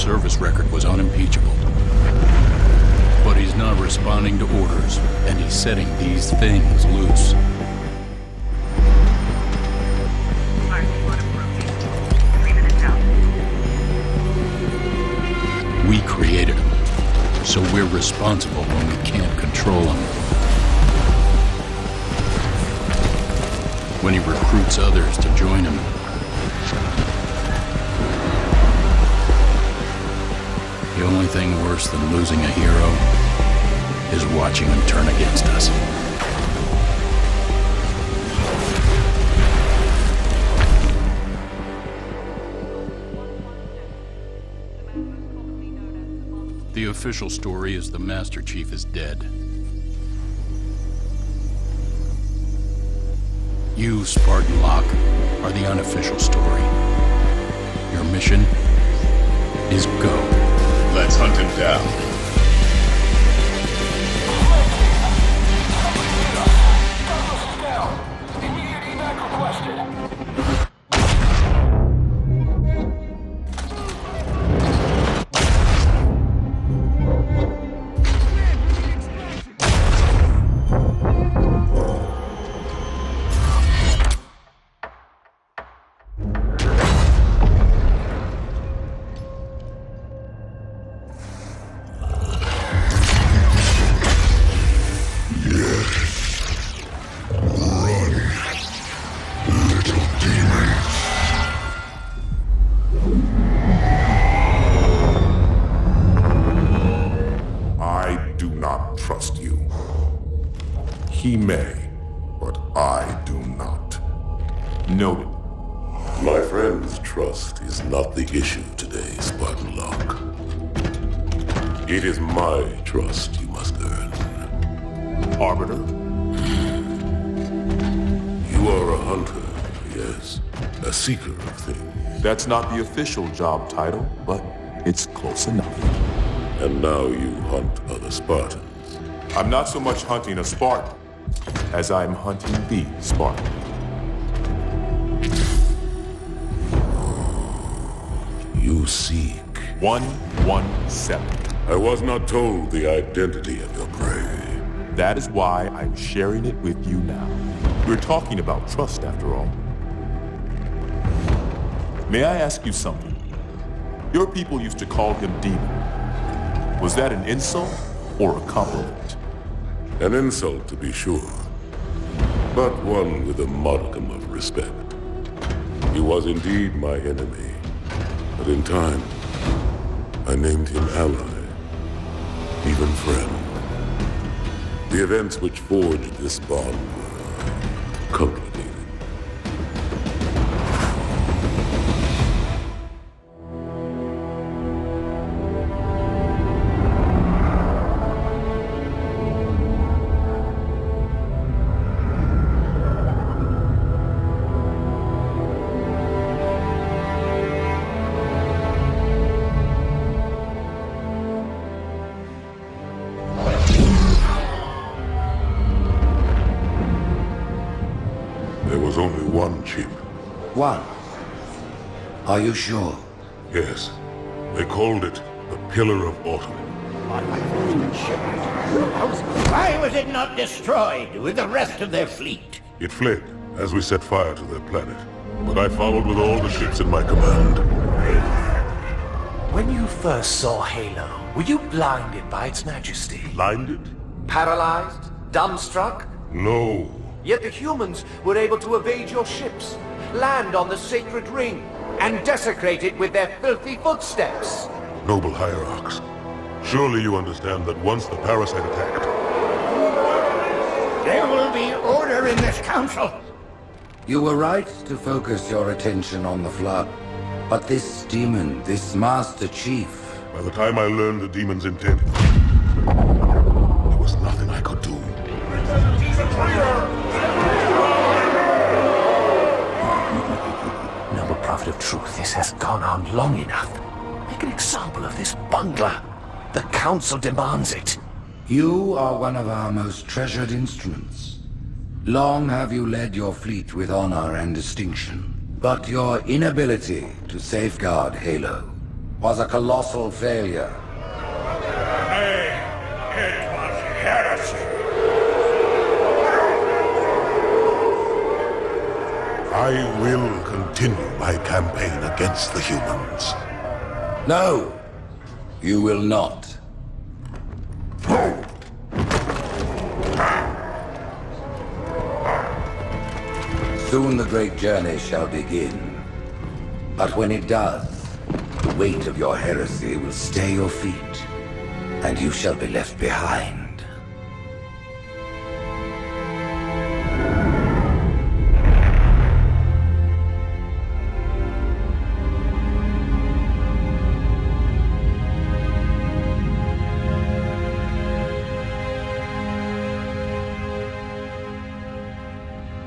service record was unimpeachable. But he's not responding to orders, and he's setting these things loose. We created him, so we're responsible when we can't control him. When he recruits others to join him, the only thing worse than losing a hero is watching him turn against us. The official story is the Master Chief is dead. You, Spartan Locke, are the unofficial story. Your mission is go. Let's hunt him down. He may, but I do not. Noted. My friend's trust is not the issue today, Spartan Locke. It is my trust you must earn. Arbiter? You are a hunter, yes. A seeker of things. That's not the official job title, but it's close enough. And now you hunt other Spartans. I'm not so much hunting a Spartan as I'm hunting the Spartan. You seek 117. I was not told the identity of your prey. That is why I'm sharing it with you now. We're talking about trust, after all. May I ask you something? Your people used to call him Demon. Was that an insult or a compliment? An insult, to be sure, but one with a modicum of respect. He was indeed my enemy, but in time, I named him ally, even friend. The events which forged this bond were complicated. There was only one chip. One? Are you sure? Yes. They called it the Pillar of Autumn. Why was it not destroyed with the rest of their fleet? It fled as we set fire to their planet. But I followed with all the ships in my command. When you first saw Halo, were you blinded by its majesty? Blinded? Paralyzed? Dumbstruck? No. Yet the humans were able to evade your ships, land on the sacred ring, and desecrate it with their filthy footsteps. Noble hierarchs, surely you understand that once the parasite attacked... There will be order in this council. You were right to focus your attention on the Flood. But this demon, this Master Chief... By the time I learned the demon's intent, there was nothing I could do. Noble prophet of truth, this has gone on long enough. Make an example of this bungler. The council demands it. You are one of our most treasured instruments. Long have you led your fleet with honor and distinction. But your inability to safeguard Halo was a colossal failure. It was heresy. I will continue my campaign against the humans. No, you will not. Soon the great journey shall begin. But when it does, the weight of your heresy will stay your feet, and you shall be left behind.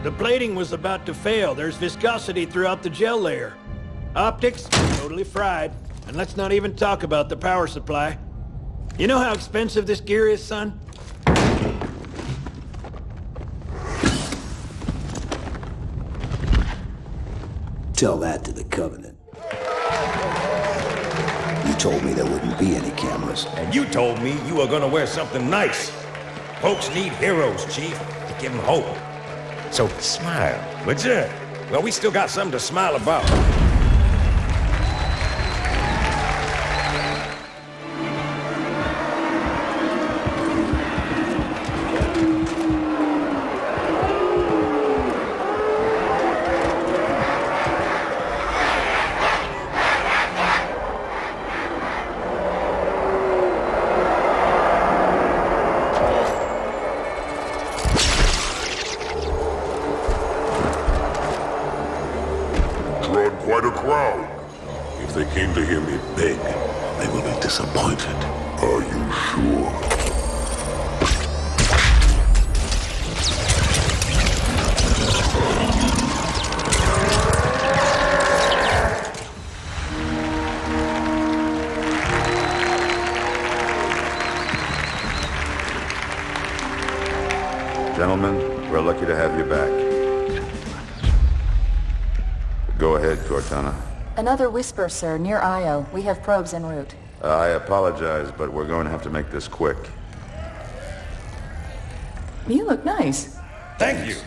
The plating was about to fail. There's viscosity throughout the gel layer. Optics, totally fried. And let's not even talk about the power supply. You know how expensive this gear is, son? Tell that to the Covenant. You told me there wouldn't be any cameras. And you told me you were gonna wear something nice. Folks need heroes, Chief, to give them hope. So smile, would you? Well, we still got something to smile about. Quite a crowd. If they came to hear me beg, they will be disappointed. Are you sure? Gentlemen, we're lucky to have you back. Go ahead, Cortana. Another whisper, sir, near Io. We have probes en route. I apologize, but we're going to have to make this quick. You look nice. Thank you.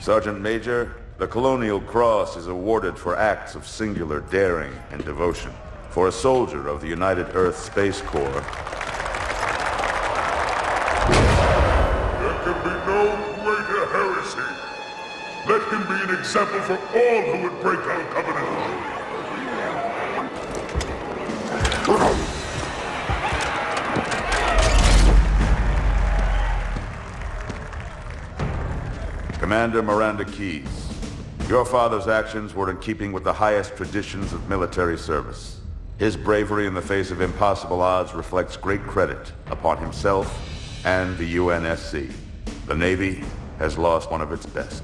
Sergeant Major, the Colonial Cross is awarded for acts of singular daring and devotion. For a soldier of the United Earth Space Corps. There can be no greater heresy. Let him be an example for all who would break our covenant. Commander Miranda Keys, your father's actions were in keeping with the highest traditions of military service. His bravery in the face of impossible odds reflects great credit upon himself and the UNSC. The Navy has lost one of its best.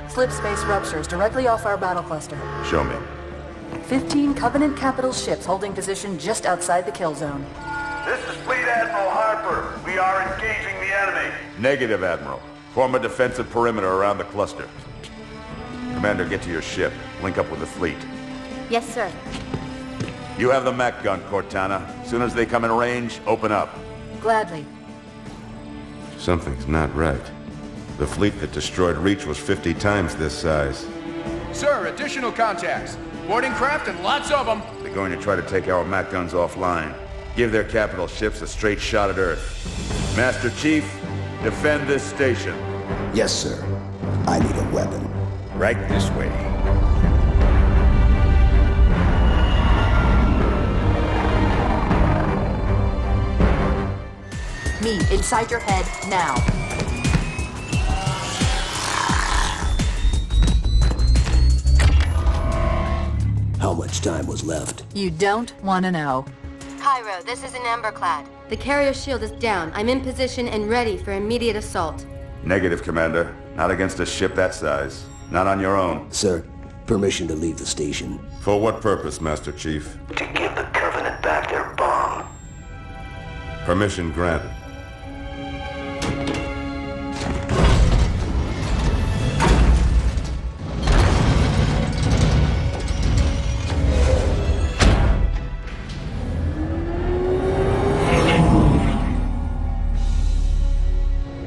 Slip space ruptures directly off our battle cluster. Show me. 15 Covenant capital ships holding position just outside the kill zone. This is Fleet Admiral Harper. We are engaging the enemy. Negative, Admiral. Form a defensive perimeter around the cluster. Commander, get to your ship. Link up with the fleet. Yes, sir. You have the Mac gun, Cortana. As soon as they come in range, open up. Gladly. Something's not right. The fleet that destroyed Reach was 50 times this size. Sir, additional contacts. Boarding craft and lots of them. They're going to try to take our Mac guns offline. Give their capital ships a straight shot at Earth. Master Chief, defend this station. Yes, sir. I need a weapon. Right this way. Me, inside your head, now. How much time was left? You don't want to know. Cairo, this is an Emberclad. The carrier shield is down. I'm in position and ready for immediate assault. Negative, Commander. Not against a ship that size. Not on your own. Sir, permission to leave the station. For what purpose, Master Chief? To give the Covenant back their bomb. Permission granted.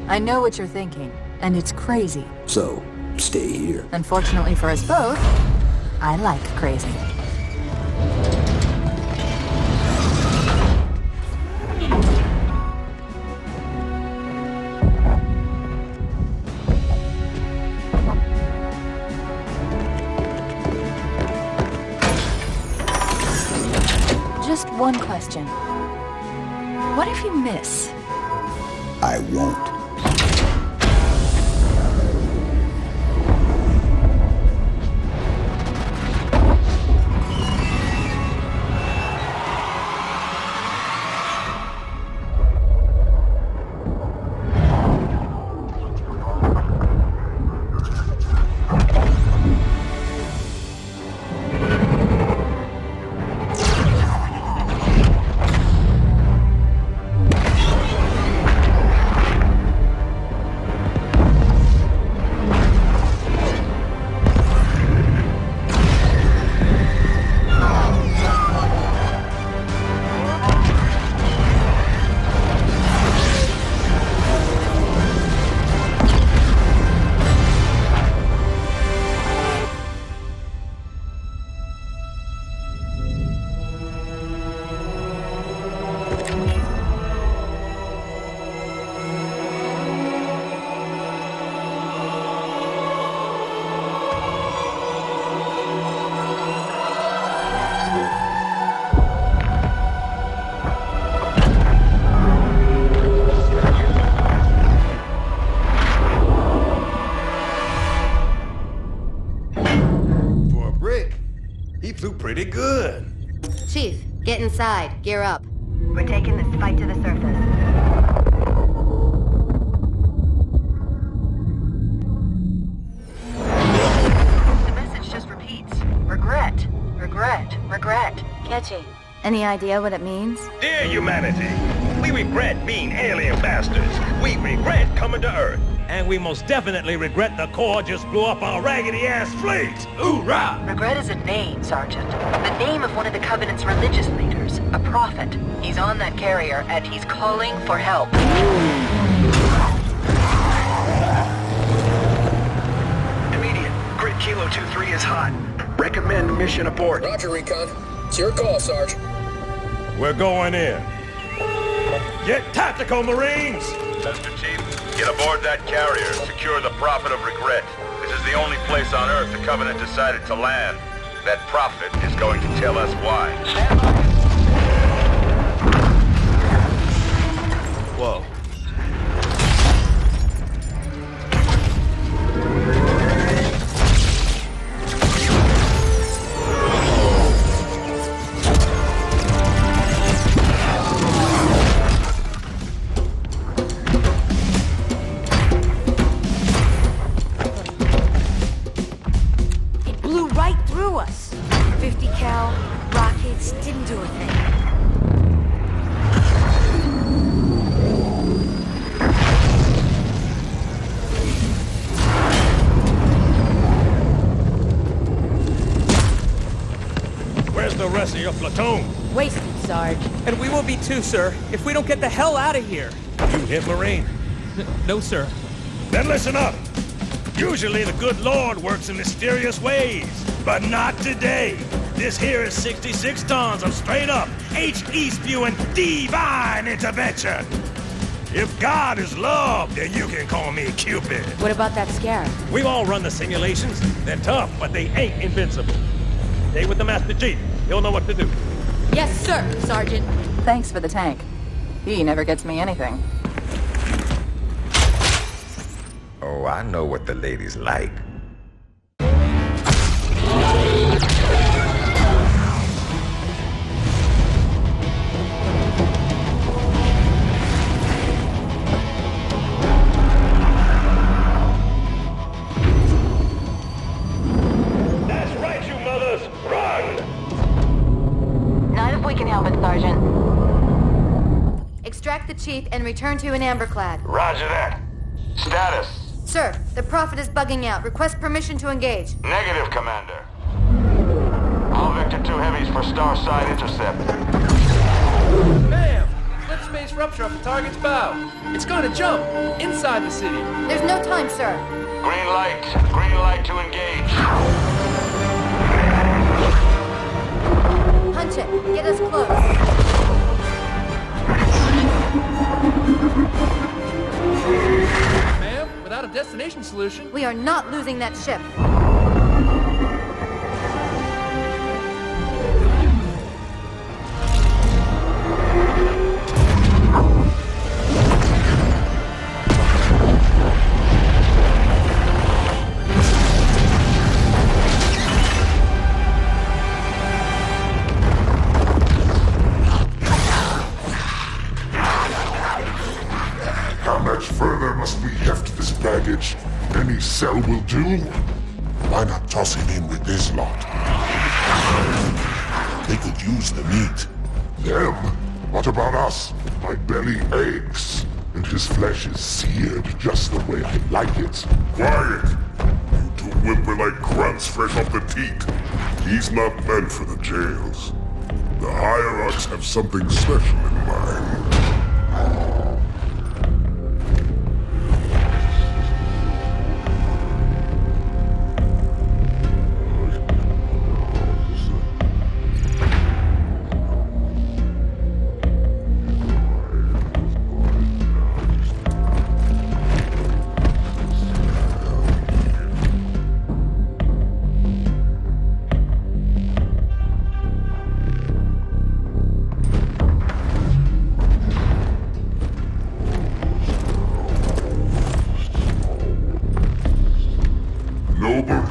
I know what you're thinking, and it's crazy. So, stay here. Unfortunately for us both, I like crazy. Just one question. What if you miss? I won't. Pretty good. Chief, get inside. Gear up. We're taking this fight to the surface. The message just repeats. Regret. Regret. Regret. Catchy. Any idea what it means? Dear humanity, we regret being alien bastards. We regret coming to Earth. And we most definitely regret the Corps just blew up our raggedy-ass fleet! Hoorah! Regret is a name, Sergeant. The name of one of the Covenant's religious leaders, a prophet. He's on that carrier, and he's calling for help. Immediate. Grid Kilo 2-3 is hot. Recommend mission abort. Roger, Recon. It's your call, Sarge. We're going in. Get tactical, Marines! Mr. Chief, get aboard that carrier and secure the Prophet of Regret. This is the only place on Earth the Covenant decided to land. That Prophet is going to tell us why. Whoa. Of your platoon. Wasted, Sarge. And we will be too, sir, if we don't get the hell out of here. You hit Marine? No, sir. Then listen up. Usually the good Lord works in mysterious ways, but not today. This here is 66 tons of straight-up, HE-spewing divine intervention. If God is love, then you can call me Cupid. What about that scarab? We've all run the simulations. They're tough, but they ain't invincible. Stay with the Master Chief. He'll know what to do. Yes, sir, Sergeant. Thanks for the tank. He never gets me anything. Oh, I know what the ladies like. Chief, and return to an amberclad. Roger that. Status? Sir, the Prophet is bugging out. Request permission to engage. Negative, Commander. All Vector 2 heavies for Starside intercept. Bam! Flip space rupture off the target's bow. It's going to jump inside the city. There's no time, sir. Green light to engage. Punch it. Get us close. Ma'am, without a destination solution... We are not losing that ship. How much further must we heft this baggage? Any cell will do? Why not toss him in with this lot? They could use the meat. Them? What about us? My belly aches, and his flesh is seared just the way I like it. Quiet! You two whimper like grunts fresh off the teat. He's not meant for the jails. The hierarchs have something special in mind.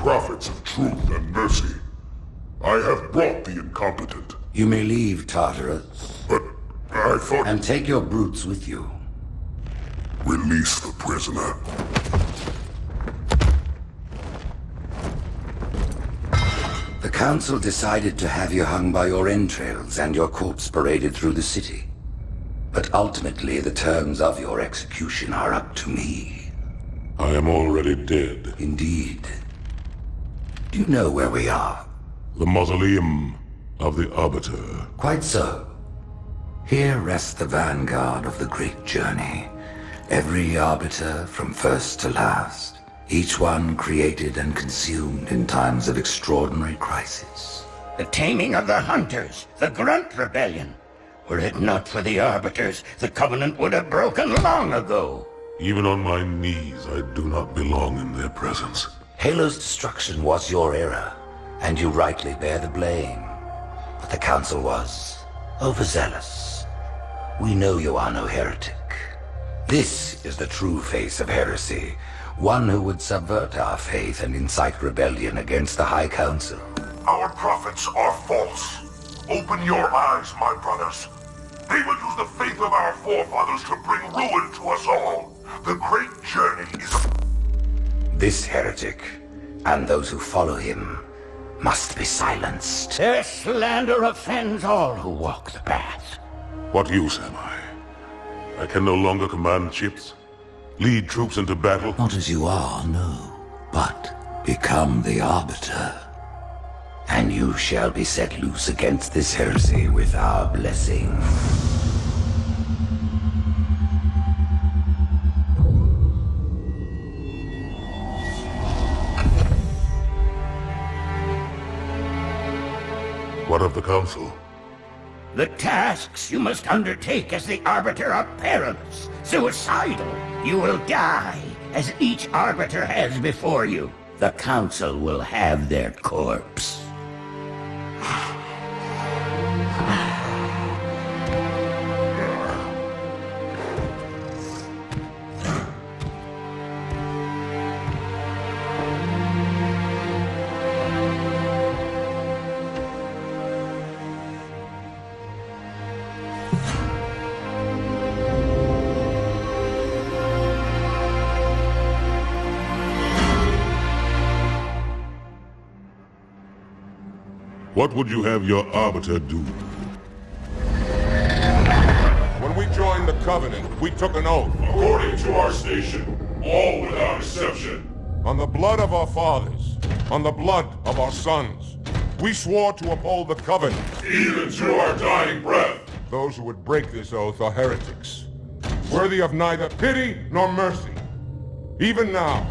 Prophets of truth and mercy, I have brought the incompetent. You may leave, Tartarus. But I thought... And take your brutes with you. Release the prisoner. The Council decided to have you hung by your entrails and your corpse paraded through the city. But ultimately, the terms of your execution are up to me. I am already dead. Indeed. Do you know where we are? The mausoleum of the Arbiter. Quite so. Here rests the vanguard of the great journey. Every Arbiter from first to last. Each one created and consumed in times of extraordinary crisis. The taming of the Hunters, the Grunt Rebellion. Were it not for the Arbiters, the Covenant would have broken long ago. Even on my knees, I do not belong in their presence. Halo's destruction was your error, and you rightly bear the blame. But the Council was overzealous. We know you are no heretic. This is the true face of heresy, one who would subvert our faith and incite rebellion against the High Council. Our prophets are false. Open your eyes, my brothers. They will use the faith of our forefathers to bring ruin to us all. The great journey is a... This heretic, and those who follow him, must be silenced. Their slander offends all who walk the path. What use am I? I can no longer command ships, lead troops into battle. Not as you are, no, but become the Arbiter. And you shall be set loose against this heresy with our blessing. What of the Council? The tasks you must undertake as the Arbiter are perilous, suicidal. You will die, as each Arbiter has before you. The Council will have their corpse. What would you have your Arbiter do? When we joined the Covenant, we took an oath. According to our station, all without exception. On the blood of our fathers, on the blood of our sons, we swore to uphold the Covenant. Even to our dying breath. Those who would break this oath are heretics, worthy of neither pity nor mercy. Even now,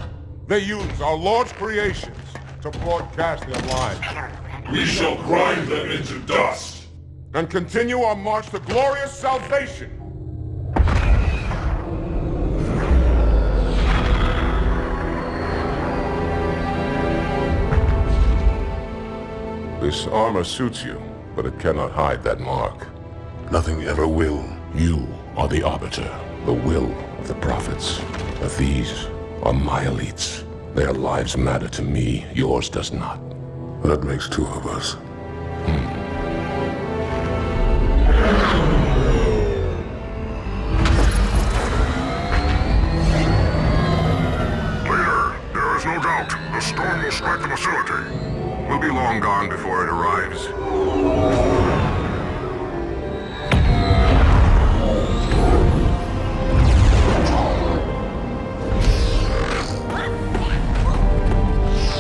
they use our Lord's creations to broadcast their lies. We shall grind them into dust. And continue our march to glorious salvation. This armor suits you, but it cannot hide that mark. Nothing ever will. You are the Arbiter, the will of the prophets. But these are my elites. Their lives matter to me, yours does not. That makes two of us. Leader, there is no doubt the storm will strike the facility. We'll be long gone before it arrives.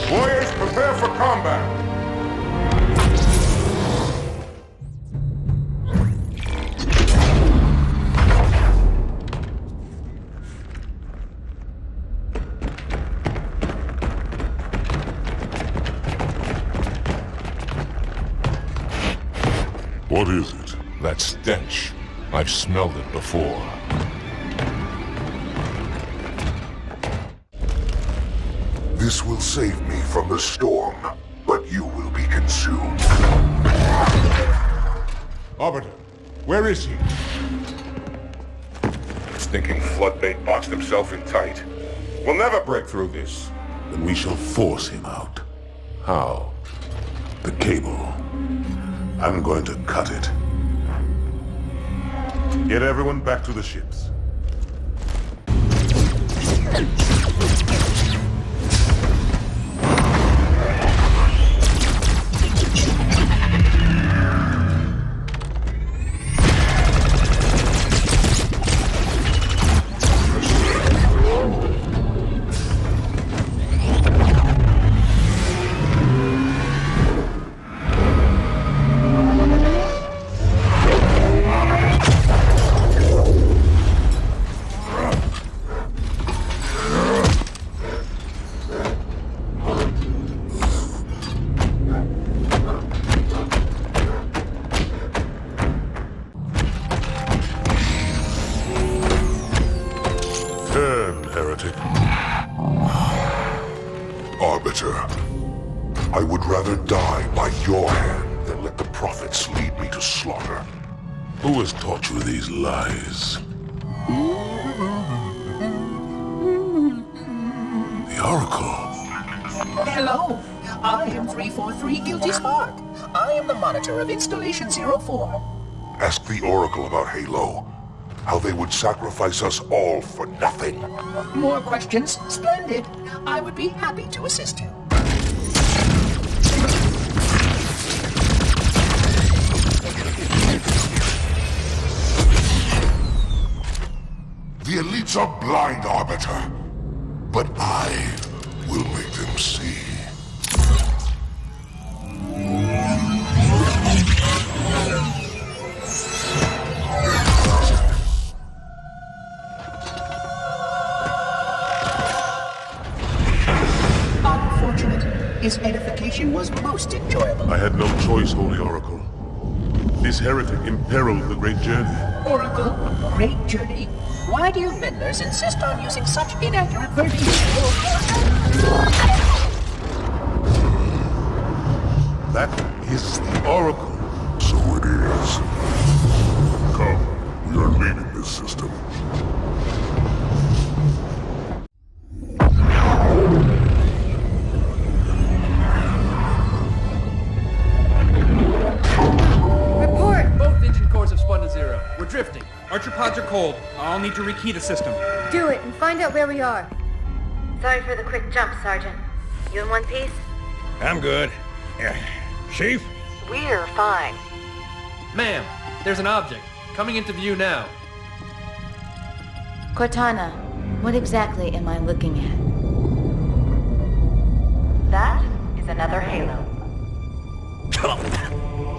Warriors, prepare for combat! What is it? That stench. I've smelled it before. This will save me from the storm, but you will be consumed. Arbiter, where is he? Stinking floodbait boxed himself in tight. We'll never break through this. Then we shall force him out. How? The cable. I'm going to cut it. Get everyone back to the ships. Arbiter, I would rather die by your hand than let the prophets lead me to slaughter. Who has taught you these lies? The Oracle. Hello, I am 343 Guilty Spark. I am the monitor of Installation 04. Ask the Oracle about Halo. How they would sacrifice us all for nothing. More questions? Splendid. I would be happy to assist you. The elites are blind, Arbiter. But I will make them see. His edification was most enjoyable. I had no choice, Holy Oracle. This heretic imperiled the great journey. Oracle, great journey? Why do you meddlers insist on using such inaccurate verbiage? That is the Oracle. So it is. Come, we are leaving this system. We're drifting. Archer pods are cold. I'll need to rekey the system. Do it and find out where we are. Sorry for the quick jump, Sergeant. You in one piece? I'm good. Chief? We're fine. Ma'am, there's an object coming into view now. Cortana, what exactly am I looking at? That is another Halo.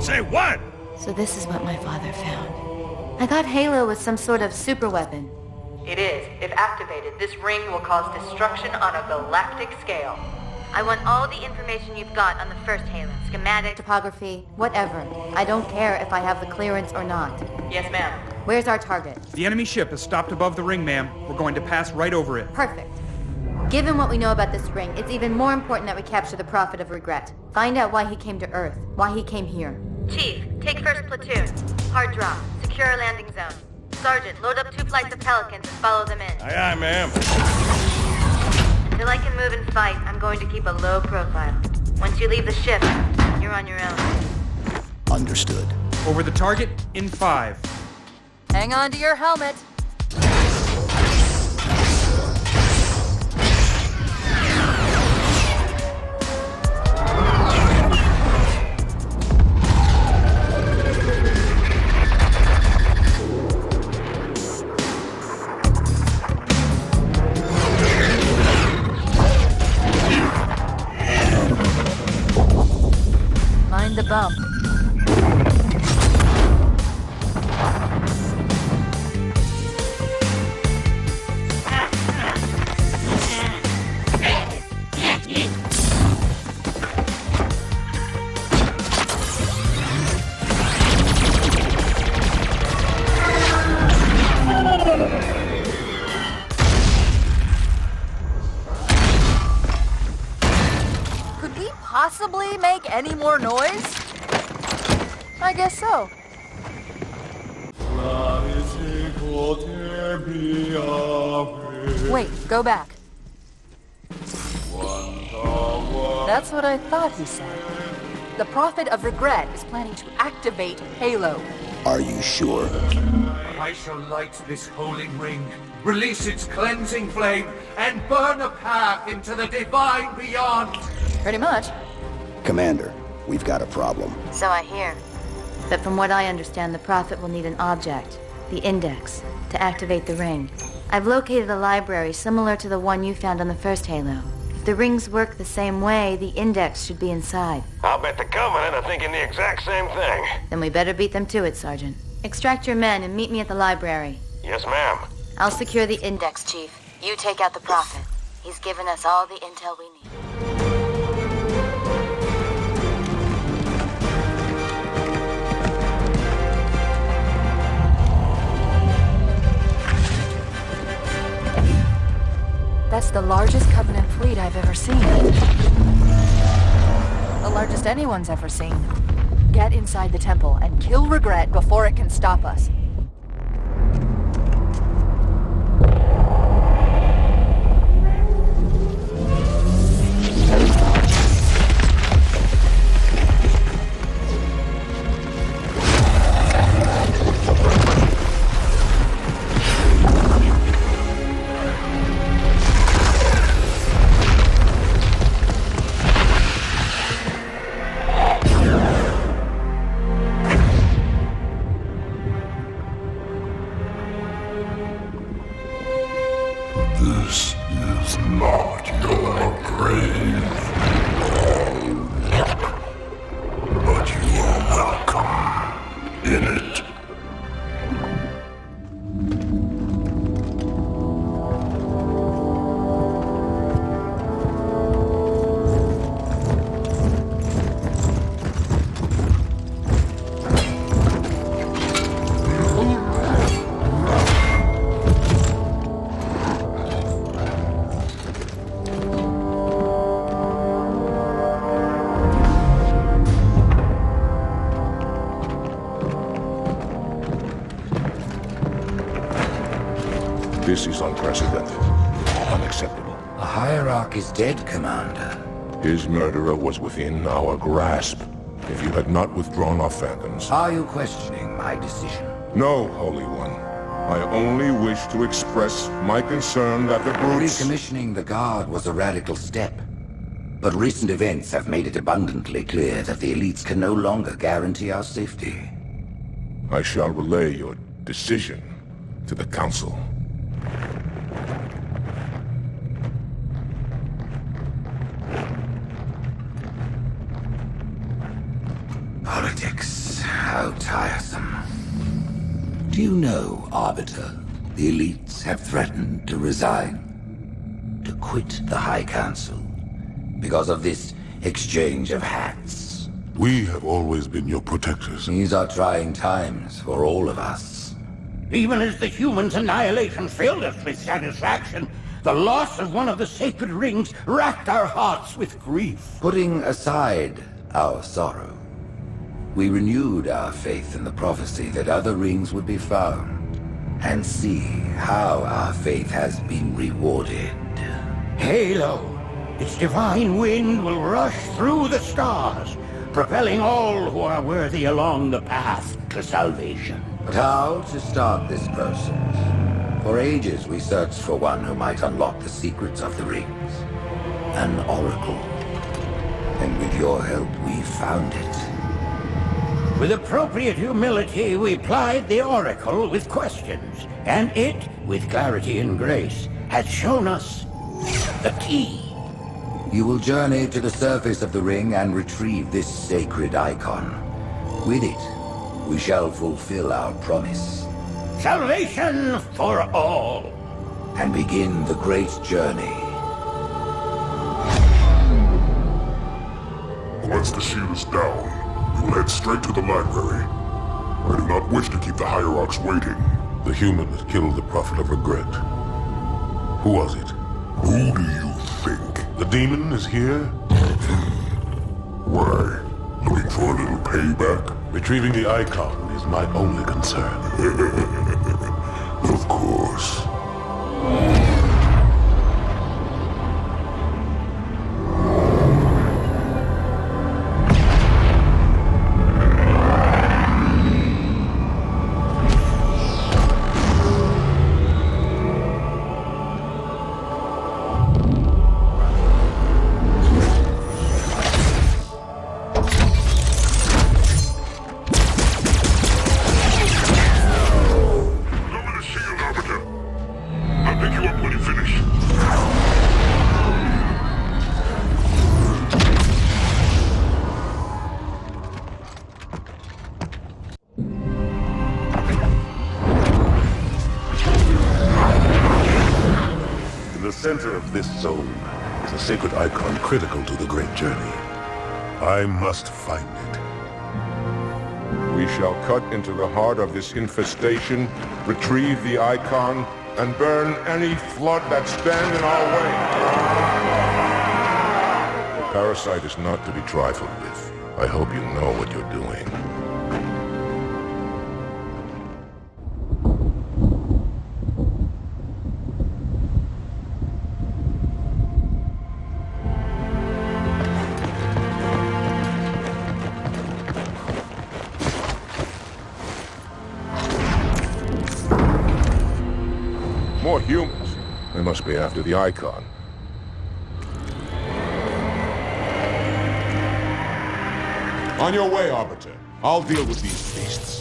Say what? So this is what my father found. I thought Halo was some sort of super weapon. It is. If activated, this ring will cause destruction on a galactic scale. I want all the information you've got on the first Halo. Schematic, topography, whatever. I don't care if I have the clearance or not. Yes, ma'am. Where's our target? The enemy ship is stopped above the ring, ma'am. We're going to pass right over it. Perfect. Given what we know about this ring, it's even more important that we capture the Prophet of Regret. Find out why he came to Earth, why he came here. Chief, take first platoon. Hard drop. Secure landing zone. Sergeant, load up 2 flights of Pelicans and follow them in. Aye, aye, ma'am. Until I can move and fight, I'm going to keep a low profile. Once you leave the ship, you're on your own. Understood. Over the target in 5. Hang on to your helmet. Mind the bump. Could we possibly make any more noise? I guess so. Wait, go back. That's what I thought he said. The Prophet of Regret is planning to activate Halo. Are you sure? I shall light this holy ring, release its cleansing flame, and burn a path into the divine beyond. Pretty much. Commander, we've got a problem. So I hear. But from what I understand, the Prophet will need an object, the Index, to activate the ring. I've located a library similar to the one you found on the first Halo. If the rings work the same way, the Index should be inside. I'll bet the Covenant are thinking the exact same thing. Then we better beat them to it, Sergeant. Extract your men and meet me at the library. Yes, ma'am. I'll secure the Index, Chief. You take out the Prophet. He's given us all the intel we need. That's the largest Covenant fleet I've ever seen. The largest anyone's ever seen. Get inside the temple and kill Regret before it can stop us. This is not your grave, but you are welcome in it. This is unprecedented. Unacceptable. The Hierarch is dead, Commander. His murderer was within our grasp. If you had not withdrawn our phantoms... Are you questioning my decision? No, Holy One. I only wish to express my concern that the brutes... Recommissioning the Guard was a radical step. But recent events have made it abundantly clear that the elites can no longer guarantee our safety. I shall relay your decision to the Council. you know, Arbiter, the elites have threatened to resign, to quit the High Council, because of this exchange of hats? We have always been your protectors. These are trying times for all of us. Even as the humans' annihilation filled us with satisfaction, the loss of one of the sacred rings racked our hearts with grief. Putting aside our sorrow, we renewed our faith in the prophecy that other rings would be found, and see how our faith has been rewarded. Halo, its divine wind will rush through the stars, propelling all who are worthy along the path to salvation. But how to start this process? For ages we searched for one who might unlock the secrets of the rings. An oracle. And with your help we found it. With appropriate humility, we plied the oracle with questions, and it, with clarity and grace, has shown us the key. You will journey to the surface of the ring and retrieve this sacred icon. With it, we shall fulfill our promise. Salvation for all. And begin the great journey. Once the shield is down, we will head straight to the library. I do not wish to keep the Hierarchs waiting. The human that killed the Prophet of Regret. Who was it? Who do you think? The demon is here? Why? Looking for a little payback? Retrieving the icon is my only concern. Of course. This zone is a sacred icon critical to the great journey. I must find it. We shall cut into the heart of this infestation, retrieve the icon, and burn any flood that stand in our way. The parasite is not to be trifled with. I hope you know what you're doing. More humans. They must be after the icon. On your way, Arbiter. I'll deal with these beasts.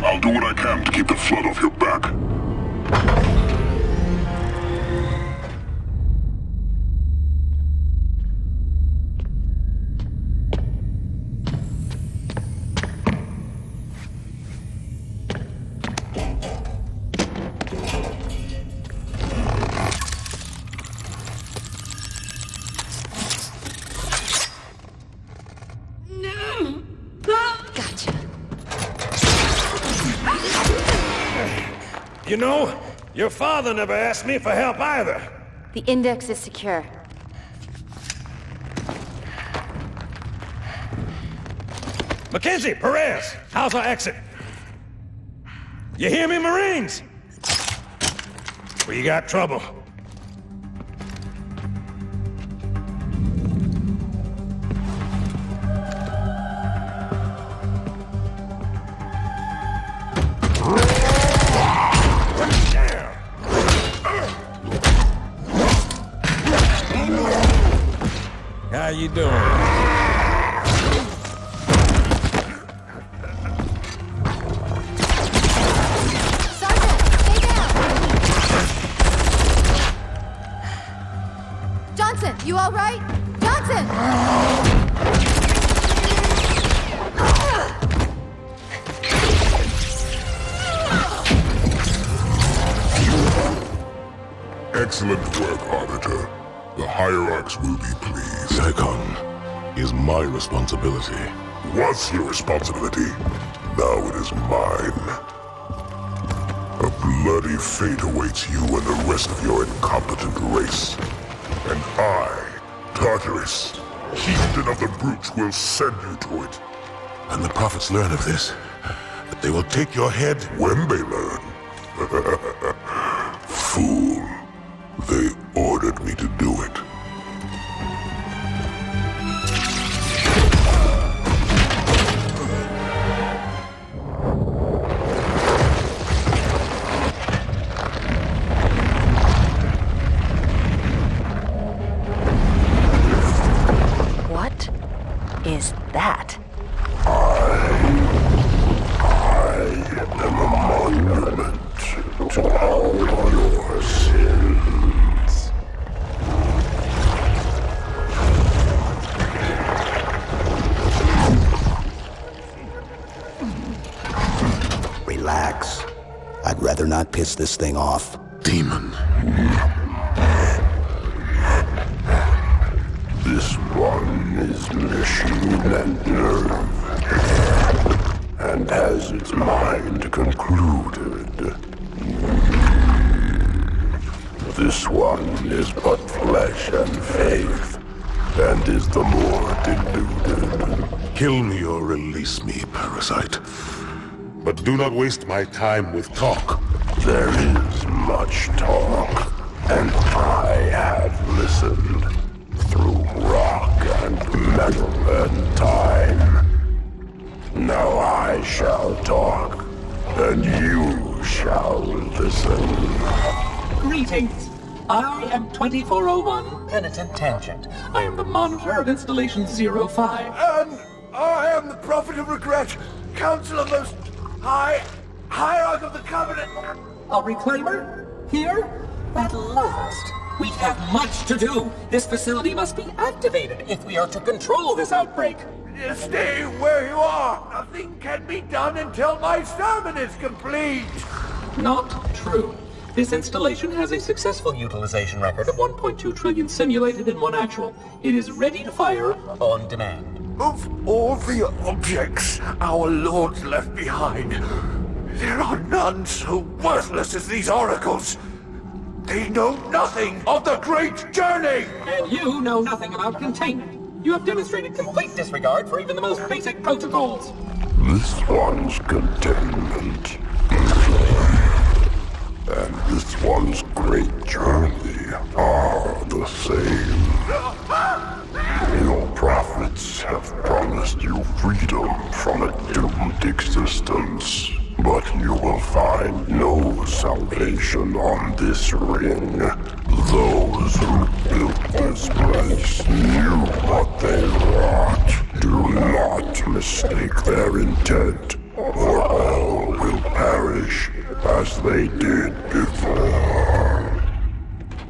I'll do what I can to keep the flood off your back. You know, your father never asked me for help either. The index is secure. Mackenzie, Perez, how's our exit? You hear me, Marines? We got trouble. you doing? Johnson, you all right? Johnson! Excellent work, Arbiter. The Hierarchs will be pleased. Icon is my responsibility. Was your responsibility. Now it is mine. A bloody fate awaits you and the rest of your incompetent race. And I, Tartarus, chieftain of the brutes, will send you to it. And the prophets learn of this, that they will take your head when they learn. Fool. They ordered me to do it. What is that? I am a monument to all your sins. Relax. I'd rather not piss this thing off. Demon. This one is machine and nerve, and has its mind concluded. This one is but flesh and faith, and is the more deluded. Kill me or release me, parasite. But do not waste my time with talk. There is much talk, and I have listened through rock and metal and time. Now I shall talk, and you shall listen. Greetings. I am 2401, Penitent Tangent. I am the monitor of Installation 05. And I am the Prophet of Regret, Counselor Most High, Hierarch of the Covenant. A reclaimer? Here? At last. We have much to do. This facility must be activated if we are to control this outbreak. Stay where you are. Nothing can be done until my sermon is complete. Not true. This installation has a successful utilization record of 1.2 trillion simulated and 1 actual. It is ready to fire on demand. Of all the objects our lords left behind, there are none so worthless as these oracles. They know nothing of the great journey! And you know nothing about containment. You have demonstrated complete disregard for even the most basic protocols. This one's containment. And this one's great journey are the same. Your prophets have promised you freedom from a doomed existence. But you will find no salvation on this ring. Those who built this place knew what they wrought. Do not mistake their intent, or all will perish as they did before.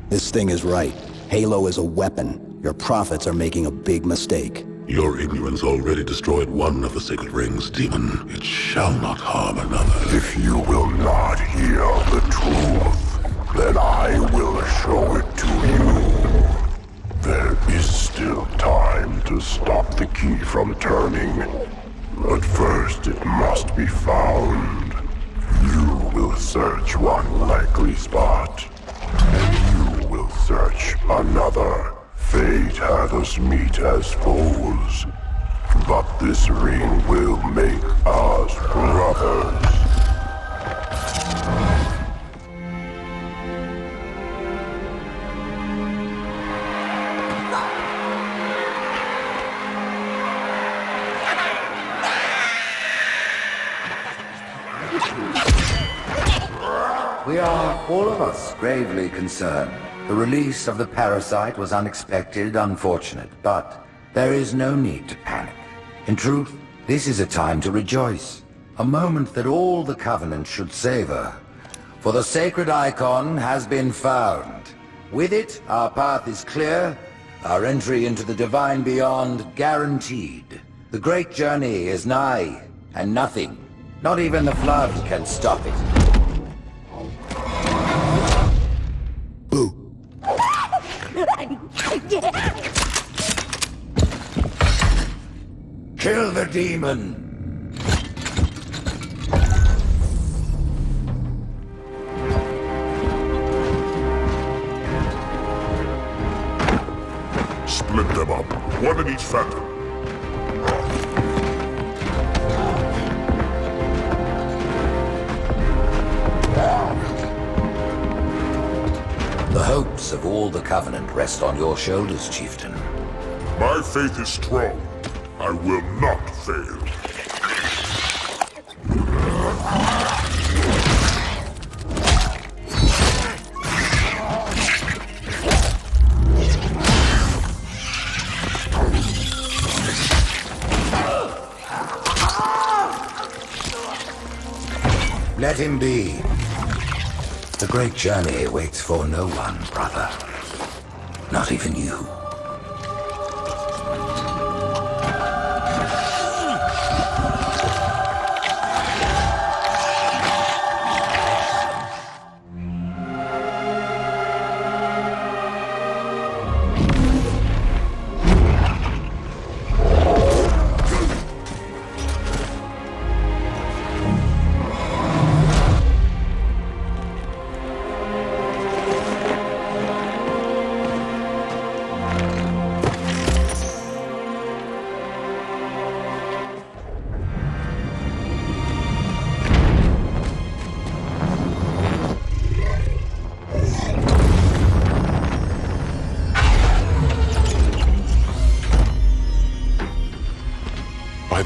This thing is right. Halo is a weapon. Your prophets are making a big mistake. Your ignorance already destroyed one of the sacred rings, demon. It shall not harm another. If you will not hear the truth, then I will show it to you. There is still time to stop the key from turning. But first it must be found. You will search one likely spot, and you will search another. Fate had us meet as foes, but this ring will make us brothers. We are, all of us, gravely concerned. The release of the parasite was unexpected, unfortunate, but There is no need to panic. In truth, this is a time to rejoice. A moment that all the Covenant should savor. For the sacred icon has been found. With it, our path is clear, our entry into the divine beyond guaranteed. The great journey is nigh, and nothing, not even the flood, can stop it. Kill the demon! Split them up, one in each phantom. The hopes of all the Covenant rest on your shoulders, Chieftain. My faith is strong. I will not fail. Let him be. The great journey waits for no one, brother. Not even you.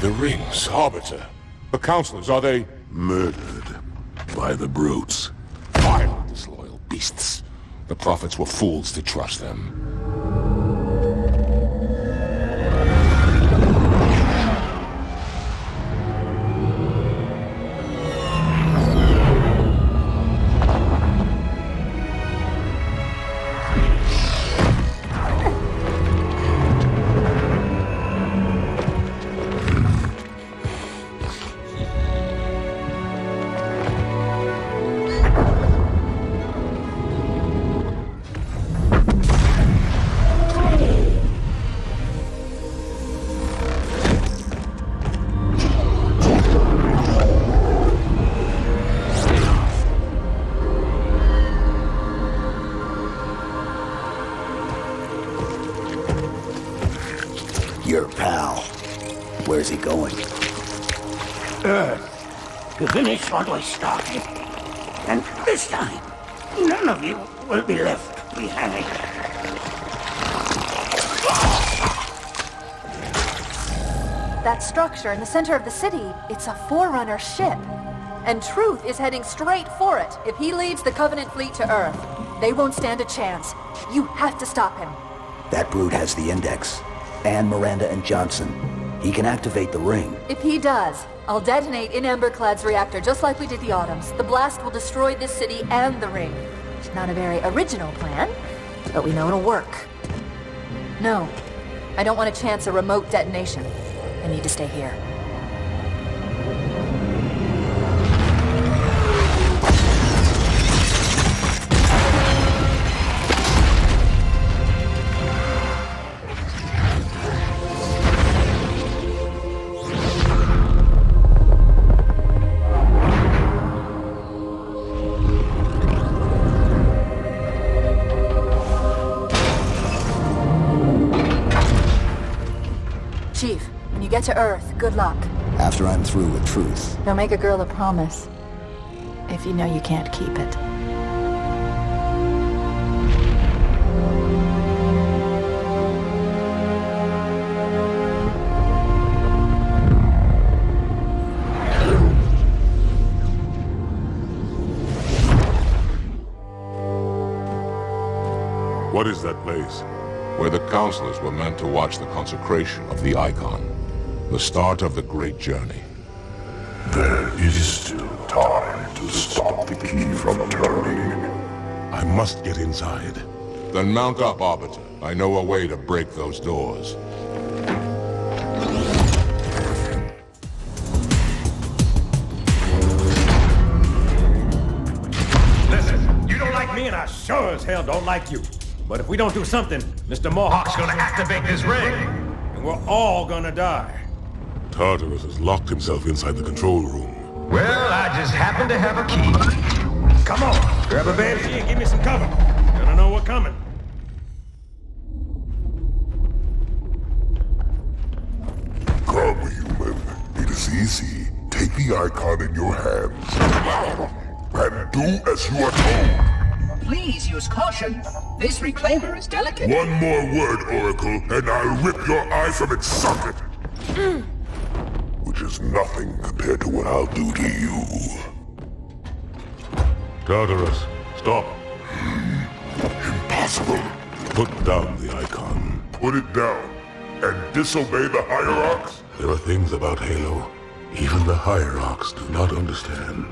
The rings, Arbiter. The counselors, are they... Murdered by the brutes. Vile, disloyal beasts. The prophets were fools to trust them. Your pal. Where's he going? Earth, to finish what we started. And this time, none of you will be left behind. That structure in the center of the city, it's a Forerunner ship. And Truth is heading straight for it. If he leads the Covenant fleet to Earth, they won't stand a chance. You have to stop him. That brute has the Index. And Miranda and Johnson. He can activate the ring. If he does, I'll detonate in Emberclad's reactor just like we did the Autumns. The blast will destroy this city and the ring. Not a very original plan, but we know it'll work. No, I don't want to chance a remote detonation. I need to stay here. Chief, when you get to Earth, good luck. After I'm through with Truth. Don't make a girl a promise if you know you can't keep it. What is that place? where the counselors were meant to watch the consecration of the icon, the start of the great journey. There is still time to stop the key from turning. I must get inside. Then mount up, Arbiter. I know a way to break those doors. Listen, you don't like me and I sure as hell don't like you. But if we don't do something, Mr. Mohawk's gonna activate this ring. And we're all gonna die. Tartarus has locked himself inside the control room. Well, I just happen to have a key. Come on, grab a banshee and give me some cover. Gonna know what's coming. Come, human. It is easy. Take the icon in your hands. And do as you are told. Please use caution. This reclaimer is delicate. One more word, Oracle, and I'll rip your eye from its socket. Which is nothing compared to what I'll do to you. Tartarus, stop. Impossible. Put down the icon. Put it down and disobey the Hierarchs? There are things about Halo even the Hierarchs do not understand.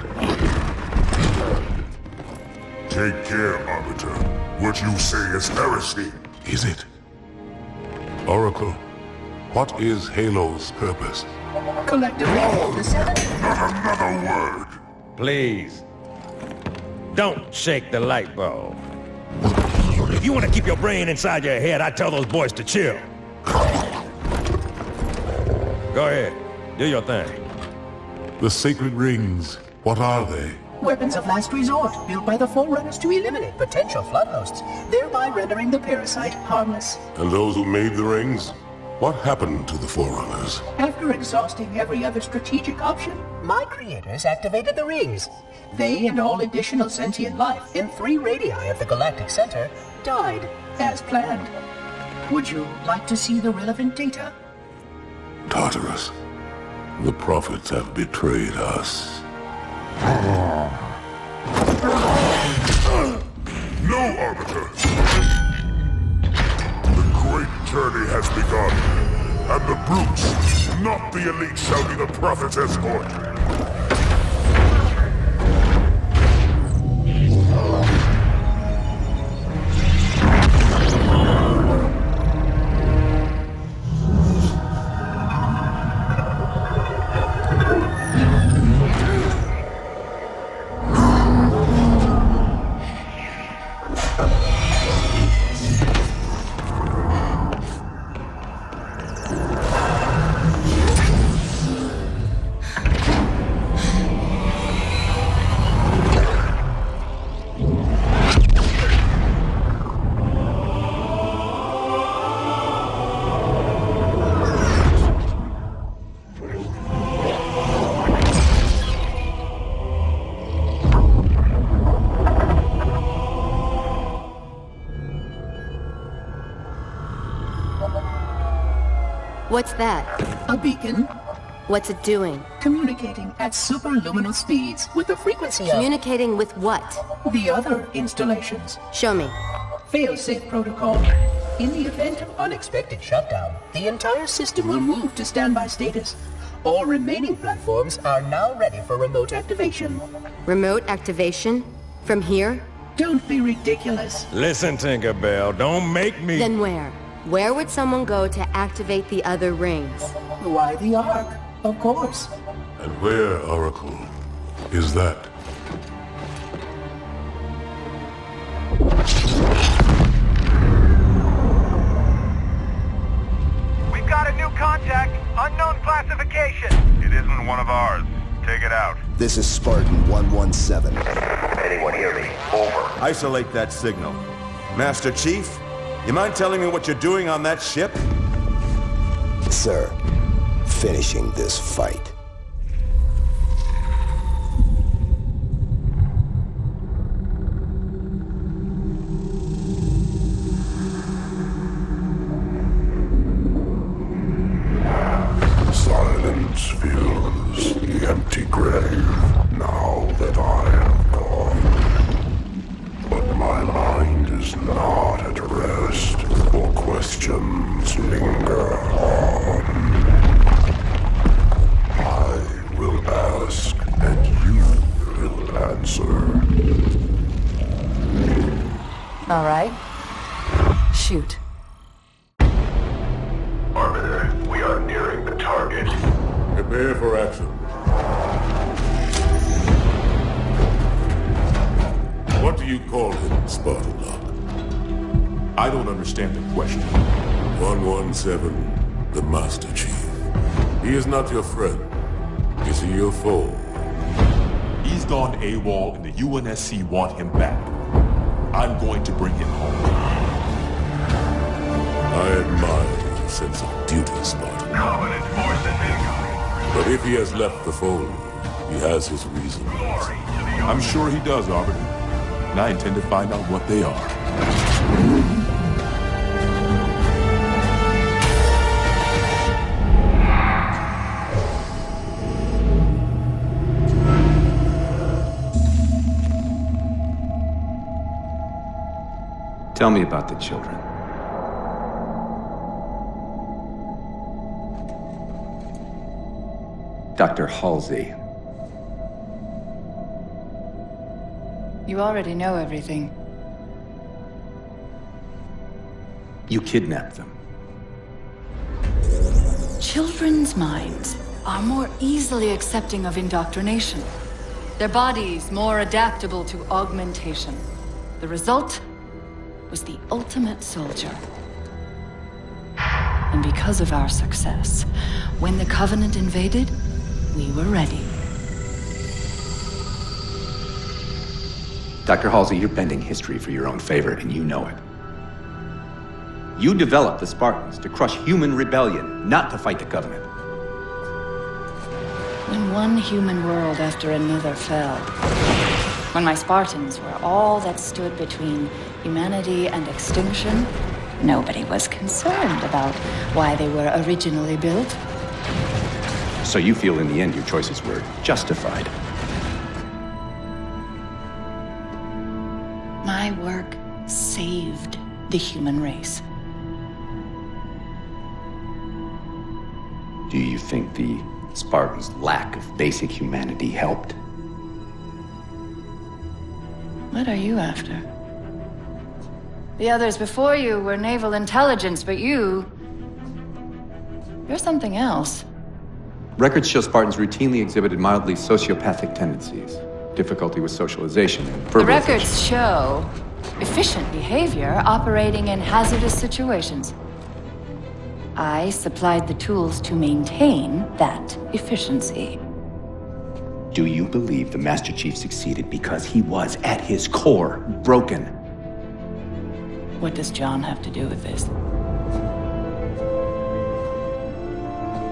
Take care, Arbiter. What you say is heresy. Is it? Oracle, what is Halo's purpose? Collectively, the seven... Not another word. Please. Don't shake the light bulb. If you want to keep your brain inside your head, I tell those boys to chill. Go ahead. Do your thing. The sacred rings, what are they? Weapons of last resort, built by the Forerunners to eliminate potential flood hosts, thereby rendering the parasite harmless. And those who made the rings? What happened to the Forerunners? After exhausting every other strategic option, my creators activated the rings. They and all additional sentient life in 3 radii of the galactic center died as planned. Would you like to see the relevant data? Tartarus, the prophets have betrayed us. No, Arbiter! The great journey has begun, and the brutes, not the elite, shall be the prophet's escort. What's that? A beacon. What's it doing? Communicating at superluminal speeds with the frequency of... Communicating with what? The other installations. Show me. Fail-safe protocol. In the event of unexpected shutdown, the entire system will move to standby status. All remaining platforms are now ready for remote activation. Remote activation? From here? Don't be ridiculous. Listen, Tinkerbell, don't make me... Then where? Where would someone go to activate the other rings? Why the Ark? Of course. And where, Oracle, is that? We've got a new contact. Unknown classification. It isn't one of ours. Take it out. This is Spartan 117. Anyone hear me? Over. Isolate that signal. Master Chief, you mind telling me what you're doing on that ship? Sir, finishing this fight. Silence fills the empty grave now that I have gone. But my mind is not at rest or questioning. sir. All right. Shoot. Arbiter, we are nearing the target. Prepare for action. What do you call him, Spartan? I don't understand the question. 117, the Master Chief. He is not your friend. Is he your foe? He's gone AWOL and the UNSC want him back. I'm going to bring him home. I admire your sense of duty, Spartan. Covenant force and incoming. But if he has left the fold, he has his reasons. I'm sure he does, Arbiter. And I intend to find out what they are. Tell me about the children. Dr. Halsey. You already know everything. You kidnapped them. Children's minds are more easily accepting of indoctrination. Their bodies more adaptable to augmentation. The result was the ultimate soldier. And because of our success, when the Covenant invaded, we were ready. Dr. Halsey, you're bending history for your own favor, and you know it. You developed the Spartans to crush human rebellion, not to fight the Covenant. When one human world after another fell, when my Spartans were all that stood between humanity and extinction, nobody was concerned about why they were originally built. So you feel in the end your choices were justified? My work saved the human race. Do you think the Spartans' lack of basic humanity helped? What are you after? The others before you were naval intelligence, but you're something else. Records show Spartans routinely exhibited mildly sociopathic tendencies, difficulty with socialization, and The records show efficient behavior operating in hazardous situations. I supplied the tools to maintain that efficiency. Do you believe the Master Chief succeeded because he was, at his core, broken? What does John have to do with this?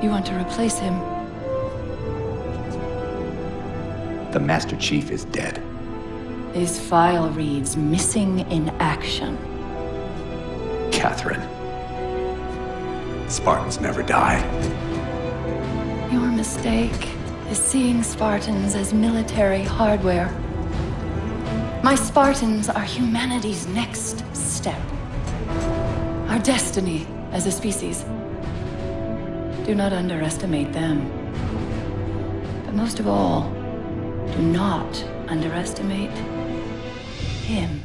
You want to replace him? The Master Chief is dead. His file reads missing in action. Catherine. Spartans never die. Your mistake is seeing Spartans as military hardware. My Spartans are humanity's next step. Our destiny as a species. Do not underestimate them. But most of all, do not underestimate him.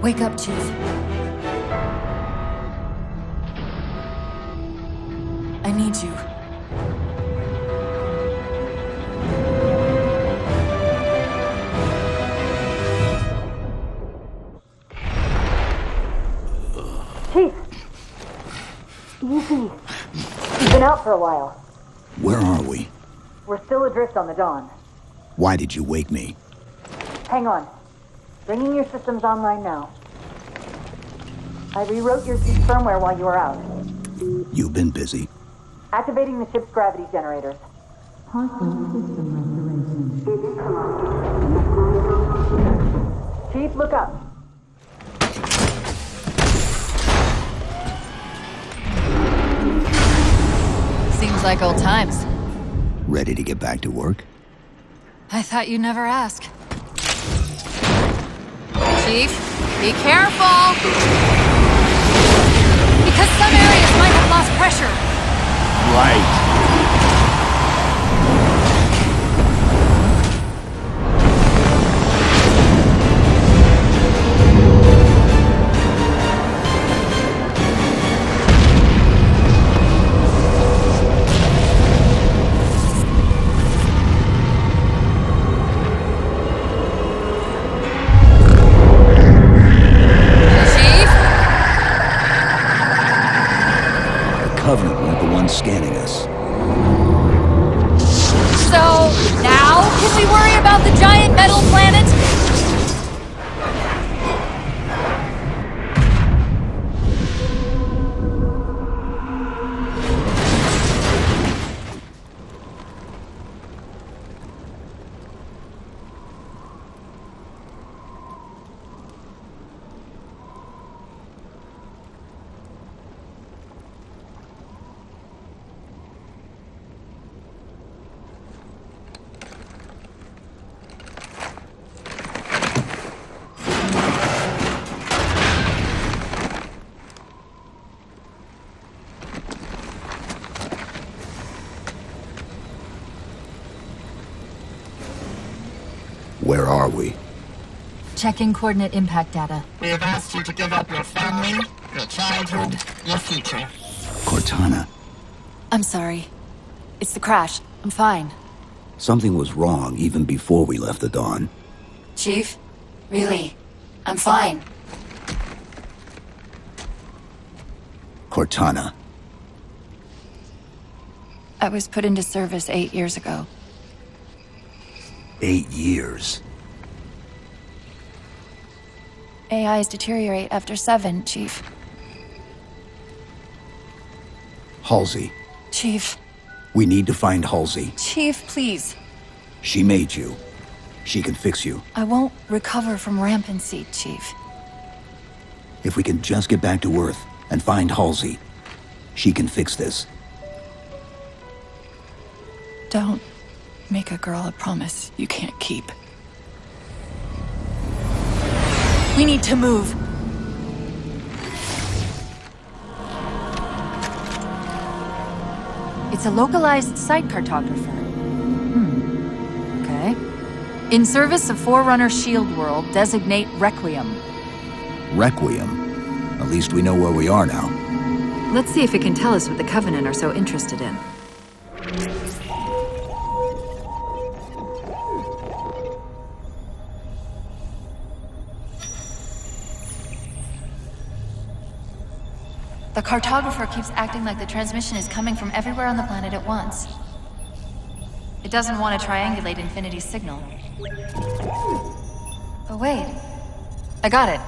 Wake up, Chief. I need you. Chief! Easy. You've been out for a while. Where are we? We're still adrift on the Dawn. Why did you wake me? Hang on. Bringing your systems online now. I rewrote your suit's firmware while you were out. You've been busy. Activating the ship's gravity generators. Chief, look up. Seems like old times. Ready to get back to work? I thought you'd never ask. Chief, be careful! Because some areas might have lost pressure. Right. Covenant weren't the ones scanning us. So, now can we worry about the giant metal planet? Where are we? Checking coordinate impact data. We have asked you to give up your family, your childhood, your future. Cortana. I'm sorry. It's the crash. I'm fine. Something was wrong even before we left the Dawn. Chief? Really? I'm fine. Cortana. I was put into service 8 years ago. 8 years. AIs deteriorate after 7, Chief. Halsey. Chief. We need to find Halsey. Chief, please. She made you. She can fix you. I won't recover from rampancy, Chief. If we can just get back to Earth and find Halsey, she can fix this. Don't make a girl a promise you can't keep. We need to move. It's a localized site cartographer. Okay. In service of Forerunner Shield World, designate Requiem. Requiem? At least we know where we are now. Let's see if it can tell us what the Covenant are so interested in. The cartographer keeps acting like the transmission is coming from everywhere on the planet at once. It doesn't want to triangulate Infinity's signal. Oh wait. I got it.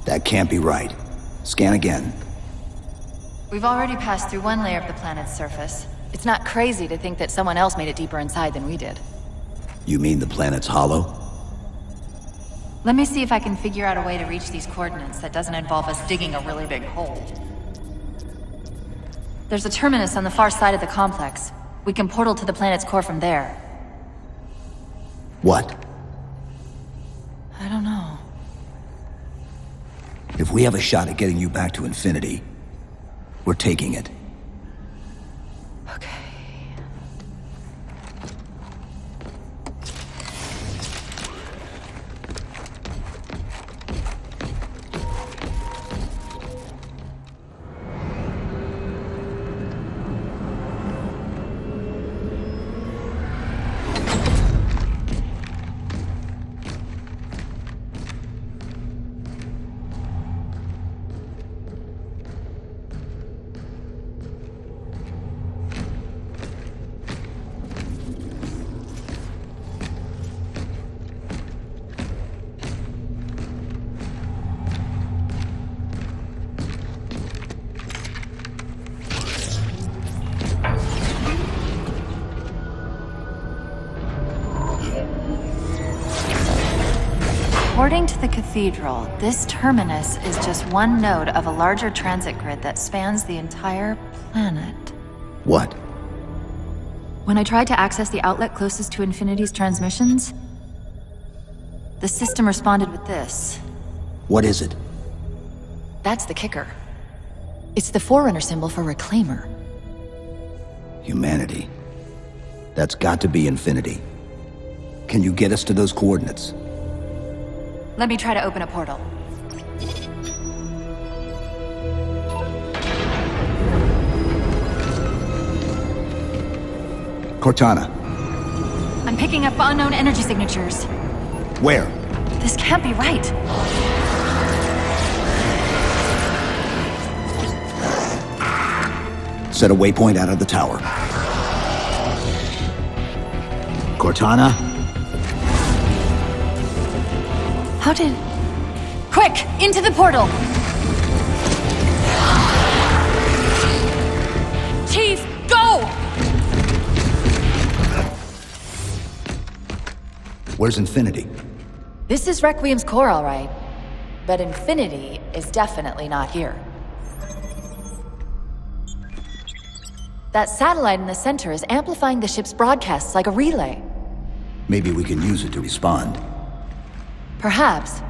That can't be right. Scan again. We've already passed through one layer of the planet's surface. It's not crazy to think that someone else made it deeper inside than we did. You mean the planet's hollow? Let me see if I can figure out a way to reach these coordinates that doesn't involve us digging a really big hole. There's a terminus on the far side of the complex. We can portal to the planet's core from there. What? I don't know. If we have a shot at getting you back to Infinity, we're taking it. According to the cathedral, this terminus is just one node of a larger transit grid that spans the entire planet. What? When I tried to access the outlet closest to Infinity's transmissions, the system responded with this. What is it? That's the kicker. It's the Forerunner symbol for Reclaimer. Humanity. That's got to be Infinity. Can you get us to those coordinates? Let me try to open a portal. Cortana. I'm picking up unknown energy signatures. Where? This can't be right. Set a waypoint out of the tower. Cortana? How did... Quick! Into the portal! Chief, go! Where's Infinity? This is Requiem's core, all right. But Infinity is definitely not here. That satellite in the center is amplifying the ship's broadcasts like a relay. Maybe we can use it to respond. Perhaps.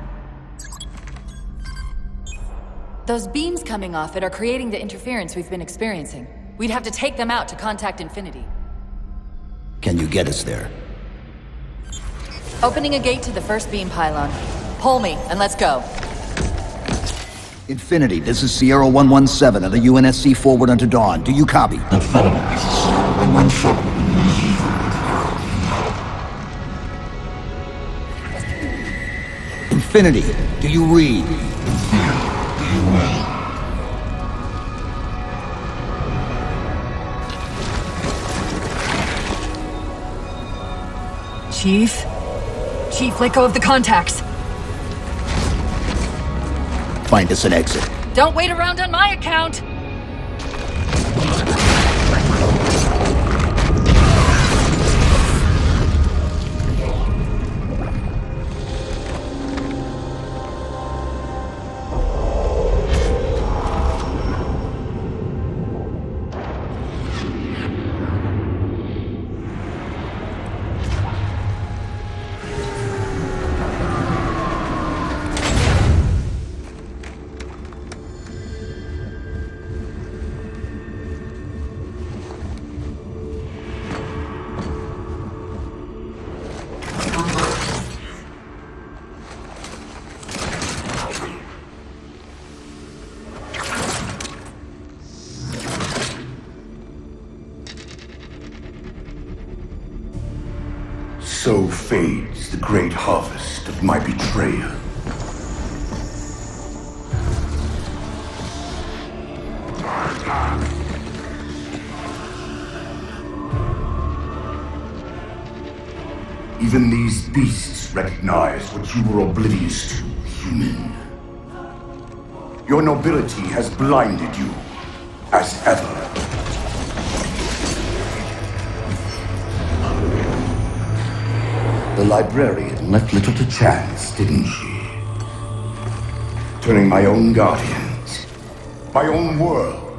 Those beams coming off it are creating the interference we've been experiencing. We'd have to take them out to contact Infinity. Can you get us there? Opening a gate to the first beam pylon. Pull me, and let's go. Infinity, this is Sierra 117 of the UNSC forward unto dawn. Do you copy? Infinity, do you read? Chief? Chief, let go of the contacts. Find us an exit. Don't wait around on my account! So fades the great harvest of my betrayal. Even these beasts recognize what you were oblivious to, human. Your nobility has blinded you, as ever. The librarian left little to chance, didn't she? Turning my own guardians, my own world,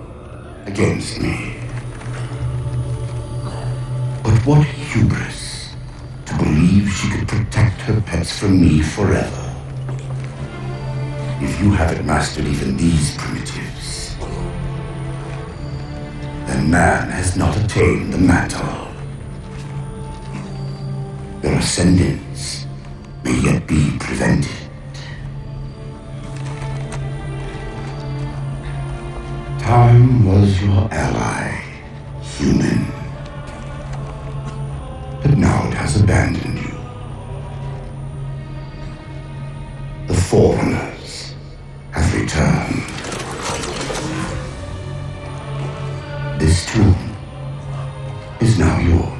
against me. But what hubris to believe she could protect her pets from me forever. If you haven't mastered even these primitives, then man has not attained the mantle. Their ascendance may yet be prevented. Time was your ally, human. But now it has abandoned you. The Forerunners have returned. This tomb is now yours.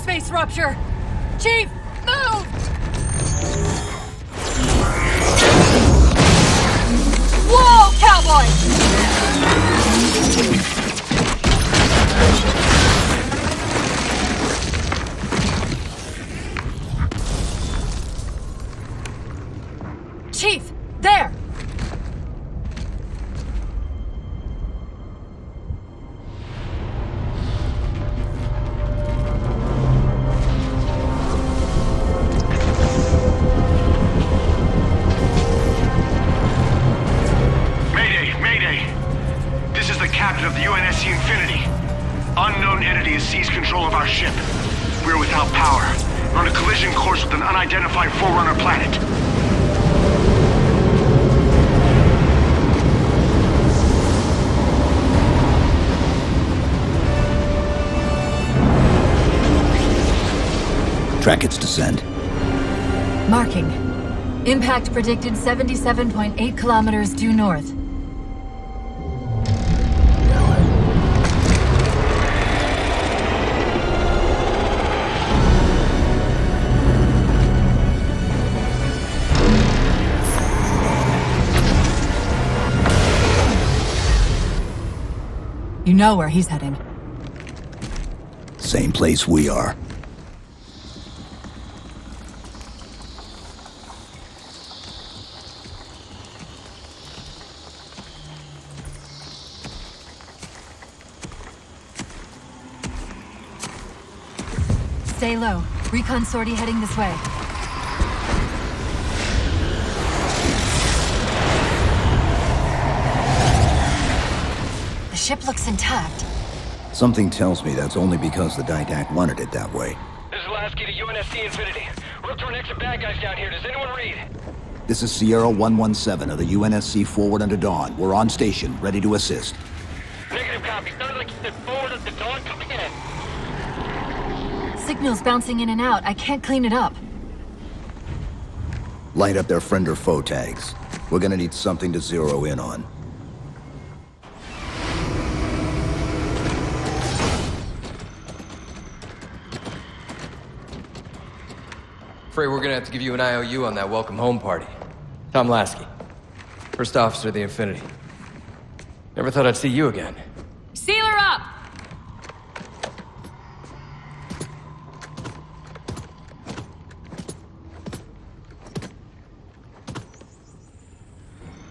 Space rupture! Chief, move! Whoa! deploy. Chief, there! Of the UNSC Infinity. Unknown entity has seized control of our ship. We're without power. We're on a collision course with an unidentified Forerunner planet. Track its descent. Marking. Impact predicted 77.8 kilometers due north. You know where he's heading. Same place we are. Stay low. Recon sortie heading this way. The ship looks intact. Something tells me that's only because the Didact wanted it that way. This is Lasky to UNSC Infinity. We're up to an extra bad guys down here. Does anyone read? This is Sierra 117 of the UNSC Forward Under Dawn. We're on station, ready to assist. Negative copy. Sounded like you said Forward Under Dawn. Come again. Signal's bouncing in and out. I can't clean it up. Light up their friend or foe tags. We're gonna need something to zero in on. Afraid we're gonna have to give you an IOU on that welcome home party. Tom Lasky, first officer of the Infinity. Never thought I'd see you again. Seal her up!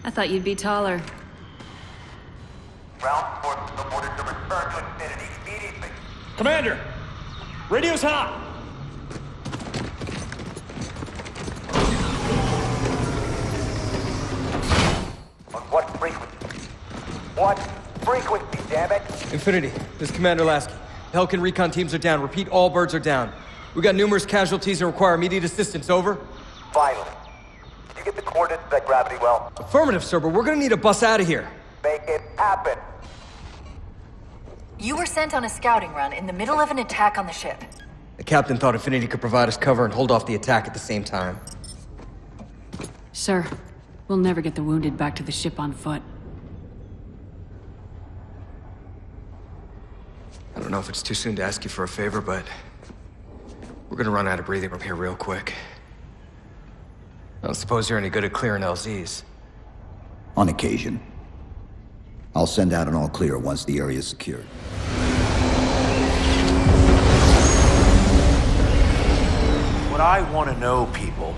I thought you'd be taller. Ground forces have ordered to return to Infinity immediately. Commander! Radio's hot! On what frequency? What frequency, damn it? Infinity, this is Commander Lasky. Pelican recon teams are down. Repeat, all birds are down. We got numerous casualties and require immediate assistance. Over. Finally. Did you get the coordinates of that gravity well? Affirmative, sir, but we're gonna need a bus out of here. Make it happen. You were sent on a scouting run in the middle of an attack on the ship. The captain thought Infinity could provide us cover and hold off the attack at the same time. Sir, we'll never get the wounded back to the ship on foot. I don't know if it's too soon to ask you for a favor, but we're gonna run out of breathing room here real quick. I don't suppose you're any good at clearing LZs. On occasion. I'll send out an all clear once the area is secured. What I want to know, people,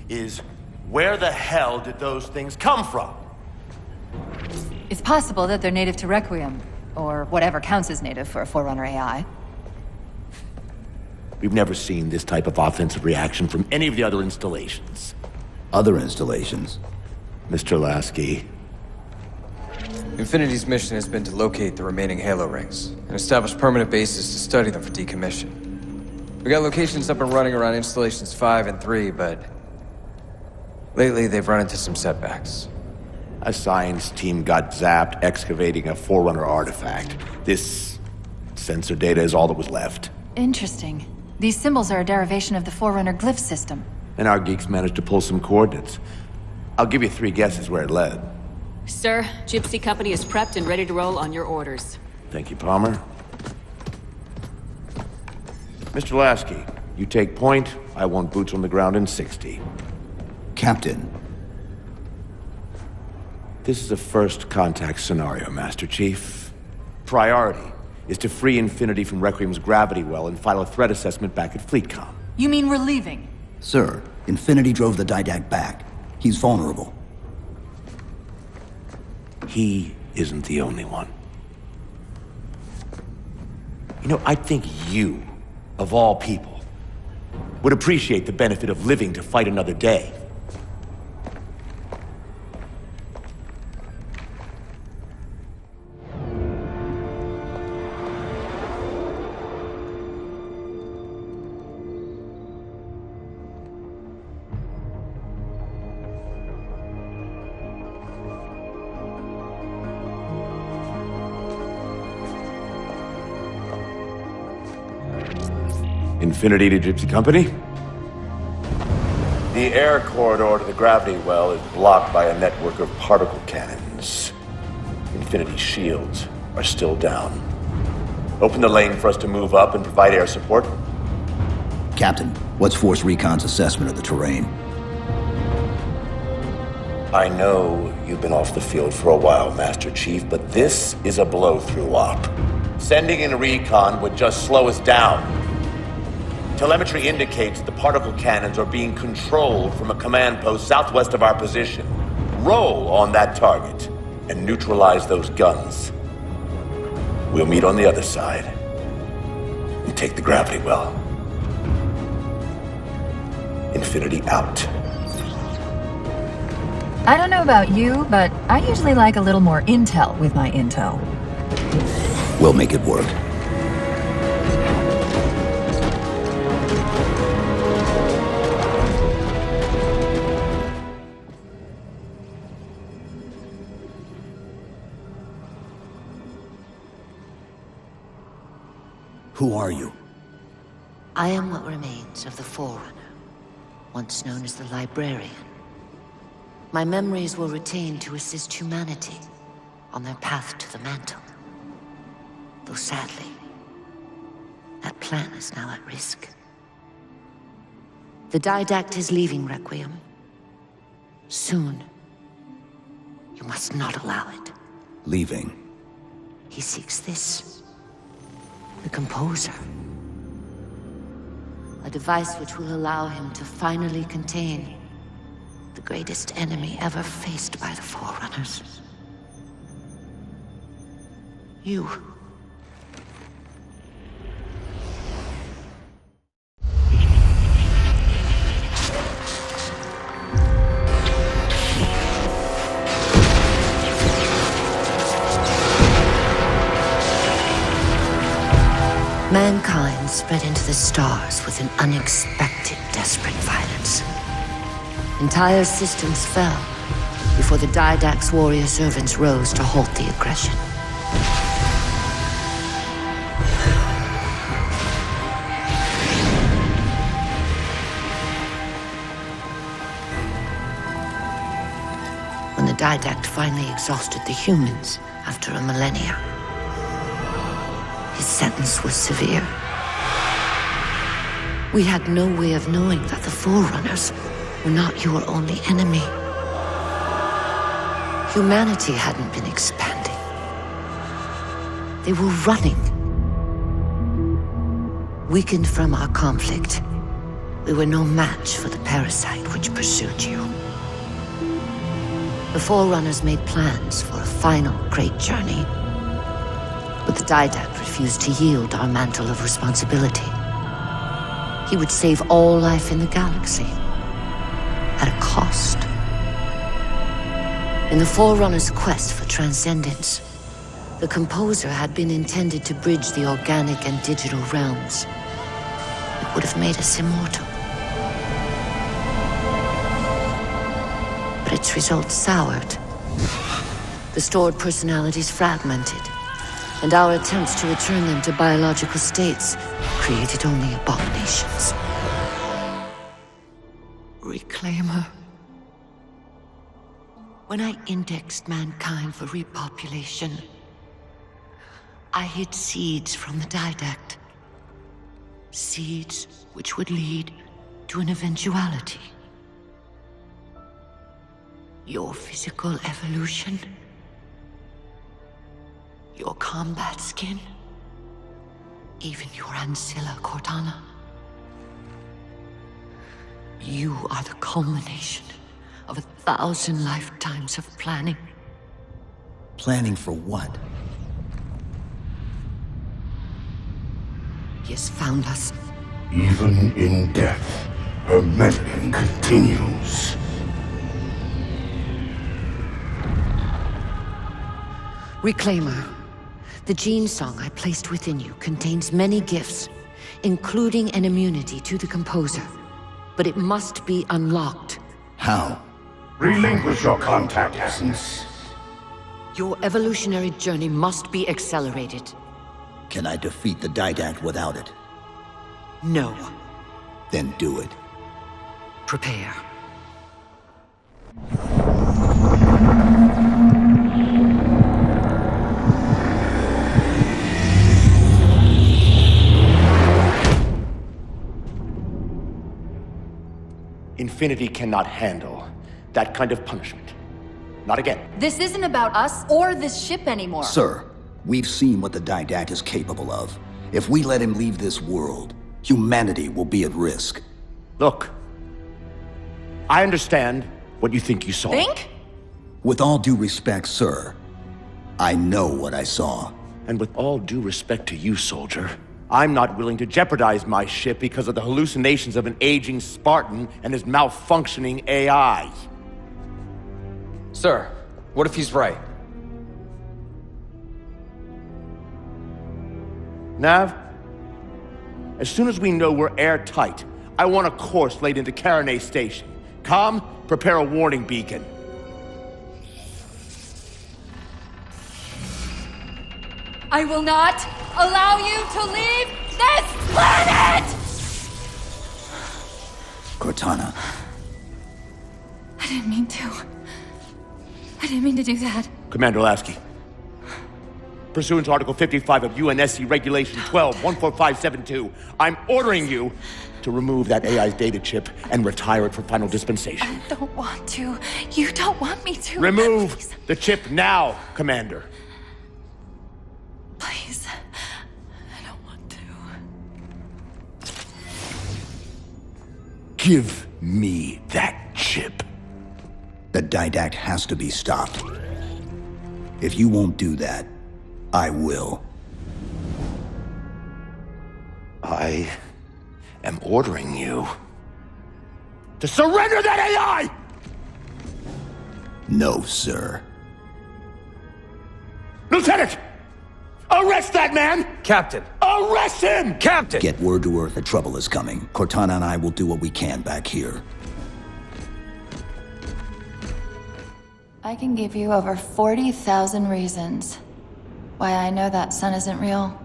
is where the hell did those things come from? It's possible that they're native to Requiem, or whatever counts as native for a Forerunner AI. We've never seen this type of offensive reaction from any of the other installations. Other installations? Mr. Lasky. Infinity's mission has been to locate the remaining Halo rings and establish permanent bases to study them for decommission. We got locations up and running around installations 5 and 3, but lately they've run into some setbacks. A science team got zapped excavating a Forerunner artifact. This sensor data is all that was left. Interesting. These symbols are a derivation of the Forerunner glyph system. And our geeks managed to pull some coordinates. I'll give you 3 guesses where it led. Sir, Gypsy Company is prepped and ready to roll on your orders. Thank you, Palmer. Mr. Lasky, you take point. I want boots on the ground in 60. Captain. This is a first contact scenario, Master Chief. Priority is to free Infinity from Requiem's gravity well and file a threat assessment back at FleetCom. You mean we're leaving? Sir, Infinity drove the Didact back. He's vulnerable. He isn't the only one. You know, I think you, of all people, would appreciate the benefit of living to fight another day. Infinity to Gypsy Company? The air corridor to the gravity well is blocked by a network of particle cannons. Infinity's shields are still down. Open the lane for us to move up and provide air support. Captain, what's Force Recon's assessment of the terrain? I know you've been off the field for a while, Master Chief, but this is a blow-through op. Sending in recon would just slow us down. Telemetry indicates the particle cannons are being controlled from a command post southwest of our position. Roll on that target and neutralize those guns. We'll meet on the other side and take the gravity well. Infinity out. I don't know about you, but I usually like a little more intel with my intel. We'll make it work. Who are you? I am what remains of the Forerunner, once known as the Librarian. My memories were retained to assist humanity on their path to the mantle. Though sadly, that plan is now at risk. The Didact is leaving Requiem. Soon. You must not allow it. Leaving? He seeks this. The Composer. A device which will allow him to finally contain the greatest enemy ever faced by the Forerunners. You. Mankind spread into the stars with an unexpected, desperate violence. Entire systems fell before the Didact's warrior servants rose to halt the aggression. When the Didact finally exhausted the humans after a millennia, his sentence was severe. We had no way of knowing that the Forerunners were not your only enemy. Humanity hadn't been expanding. They were running. Weakened from our conflict, we were no match for the parasite which pursued you. The Forerunners made plans for a final great journey, but the Didact refused to yield our mantle of responsibility. He would save all life in the galaxy, at a cost. In the Forerunners' quest for transcendence, the Composer had been intended to bridge the organic and digital realms. It would have made us immortal. But its results soured. The stored personalities fragmented, and our attempts to return them to biological states created only abominations. Reclaimer. When I indexed mankind for repopulation, I hid seeds from the Didact. Seeds which would lead to an eventuality. Your physical evolution? Your combat skin? Even your ancilla, Cortana? You are the culmination of 1,000 lifetimes of planning. Planning for what? He has found us. Even in death, her meddling continues. Reclaimer. The gene song I placed within you contains many gifts, including an immunity to the Composer. But it must be unlocked. How? Relinquish your contact essence. Your evolutionary journey must be accelerated. Can I defeat the Didact without it? No. Then do it. Prepare. Infinity cannot handle that kind of punishment. Not again. This isn't about us or this ship anymore. Sir, we've seen what the Didact is capable of. If we let him leave this world, humanity will be at risk. Look, I understand what you think you saw. Think? With all due respect, sir, I know what I saw. And with all due respect to you, soldier, I'm not willing to jeopardize my ship because of the hallucinations of an aging Spartan and his malfunctioning AI. Sir, what if he's right? Nav, as soon as we know we're airtight, I want a course laid into Caranay Station. Com, prepare a warning beacon. I will not allow you to leave this planet! Cortana. I didn't mean to. I didn't mean to do that. Commander Lasky, pursuant to Article 55 of UNSC Regulation 12-14572, I'm ordering you to remove that AI's data chip and retire it for final dispensation. I don't want to. You don't want me to. Remove Please. the chip now, Commander. Please. I don't want to. Give me that chip. The Didact has to be stopped. If you won't do that, I will. I am ordering you to surrender that AI! No, sir. Lieutenant! Arrest that man! Captain! Arrest him! Captain! Get word to Earth that trouble is coming. Cortana and I will do what we can back here. I can give you over 40,000 reasons why I know that sun isn't real.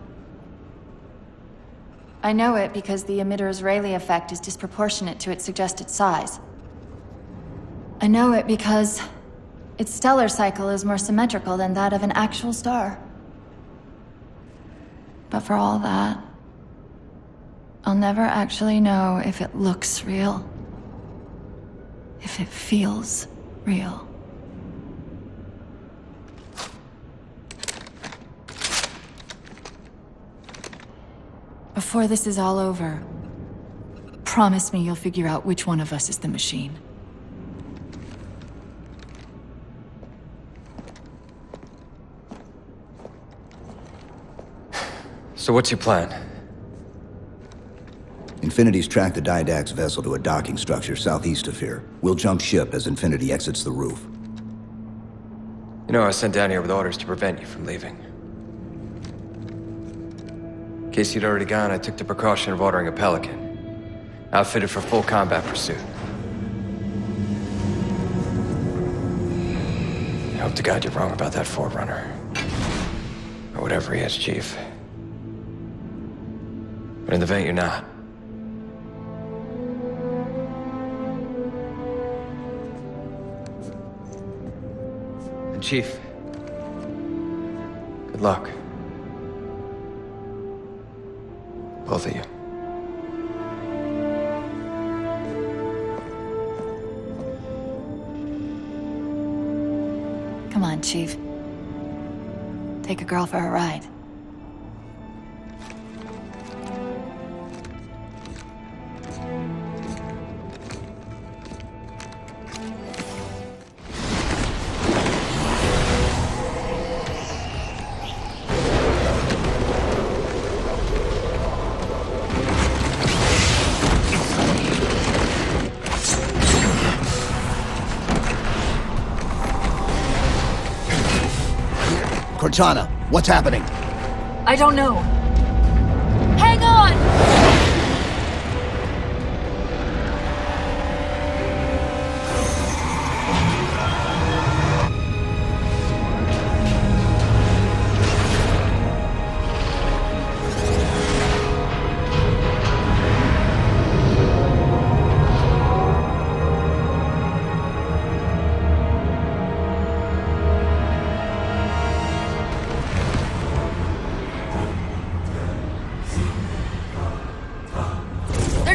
I know it because the emitter's Rayleigh effect is disproportionate to its suggested size. I know it because its stellar cycle is more symmetrical than that of an actual star. But for all that, I'll never actually know if it looks real. If it feels real. Before this is all over, promise me you'll figure out which one of us is the machine. So what's your plan? Infinity's tracked the Didact's vessel to a docking structure southeast of here. We'll jump ship as Infinity exits the roof. You know, I was sent down here with orders to prevent you from leaving. In case you'd already gone, I took the precaution of ordering a Pelican, outfitted for full combat pursuit. I hope to God you're wrong about that Forerunner. Or whatever he is, Chief. But in the event you're not, and Chief, good luck. Both of you. on, Chief. Take a girl for a ride. Cortana, what's happening? I don't know. Hang on!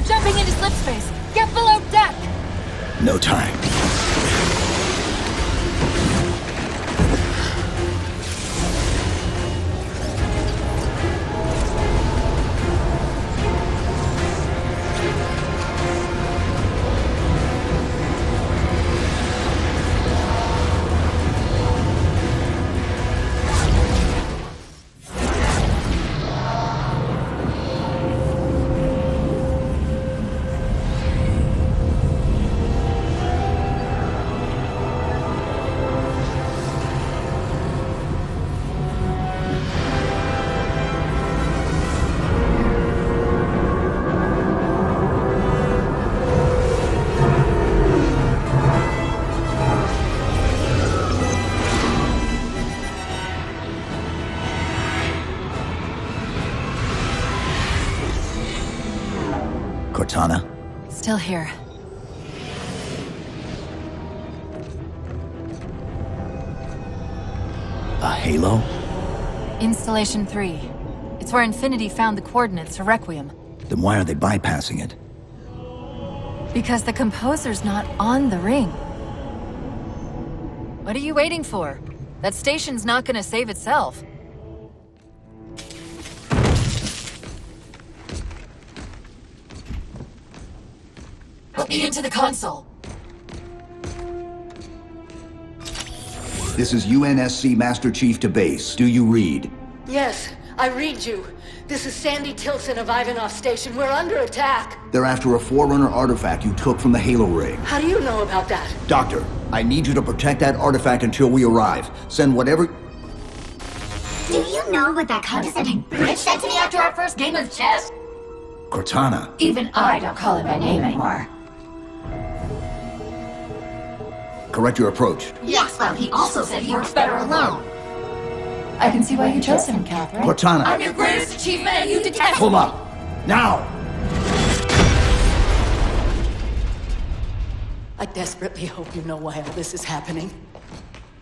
Jumping into slip space! Get below deck! No time. Cortana? Still here. A halo? Installation 3. It's where Infinity found the coordinates to Requiem. Then why are they bypassing it? Because the composer's not on the ring. What are you waiting for? That station's not gonna save itself. Put me into the console. This is UNSC Master Chief to base. Do you read? Yes, I read you. This is Sandy Tilson of Ivanov Station. We're under attack. They're after a Forerunner artifact you took from the Halo ring. How do you know about that? Doctor, I need you to protect that artifact until we arrive. Send whatever... Do you know what that condescending bitch said to me after our first game of chess? Cortana. Even I don't call it by name anymore. Correct your approach. Yes, well, he also said he works better alone. I can see why you chose him, Catherine. Cortana. I'm your greatest achievement and you detest Pull up. Now! I desperately hope you know why all this is happening.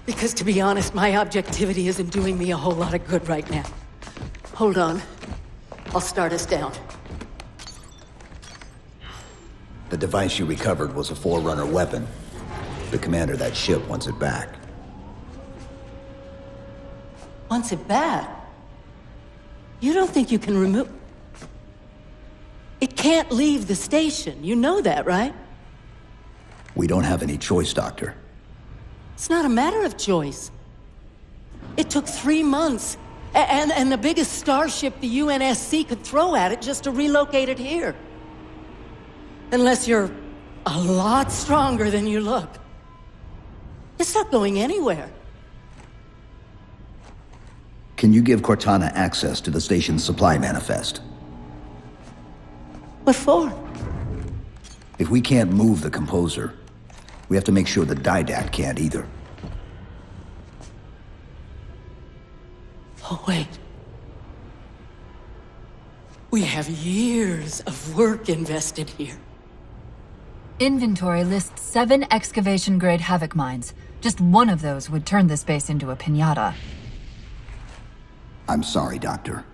Because to be honest, my objectivity isn't doing me a whole lot of good right now. Hold on. I'll start us down. The device you recovered was a Forerunner weapon. The commander of that ship wants it back. Wants it back? You don't think you can remove... It can't leave the station. You know that, right? We don't have any choice, Doctor. It's not a matter of choice. It took 3 months, and the biggest starship the UNSC could throw at it just to relocate it here. Unless you're a lot stronger than you look. It's not going anywhere. Can you give Cortana access to the station's supply manifest? What for? If we can't move the composer, we have to make sure the Didact can't either. Oh, wait. We have years of work invested here. Inventory lists 7 excavation-grade Havoc mines. Just one of those would turn this base into a piñata. I'm sorry, Doctor.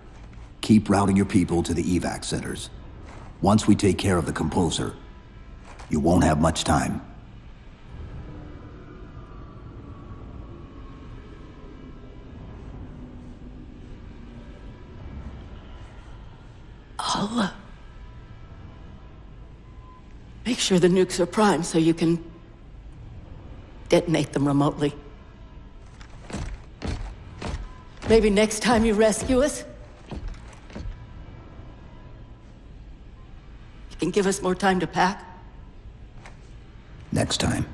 Keep routing your people to the evac centers. Once we take care of the composer, you won't have much time. I'll make sure the nukes are primed so you can detonate them remotely. Maybe next time you rescue us, you can give us more time to pack. Next time.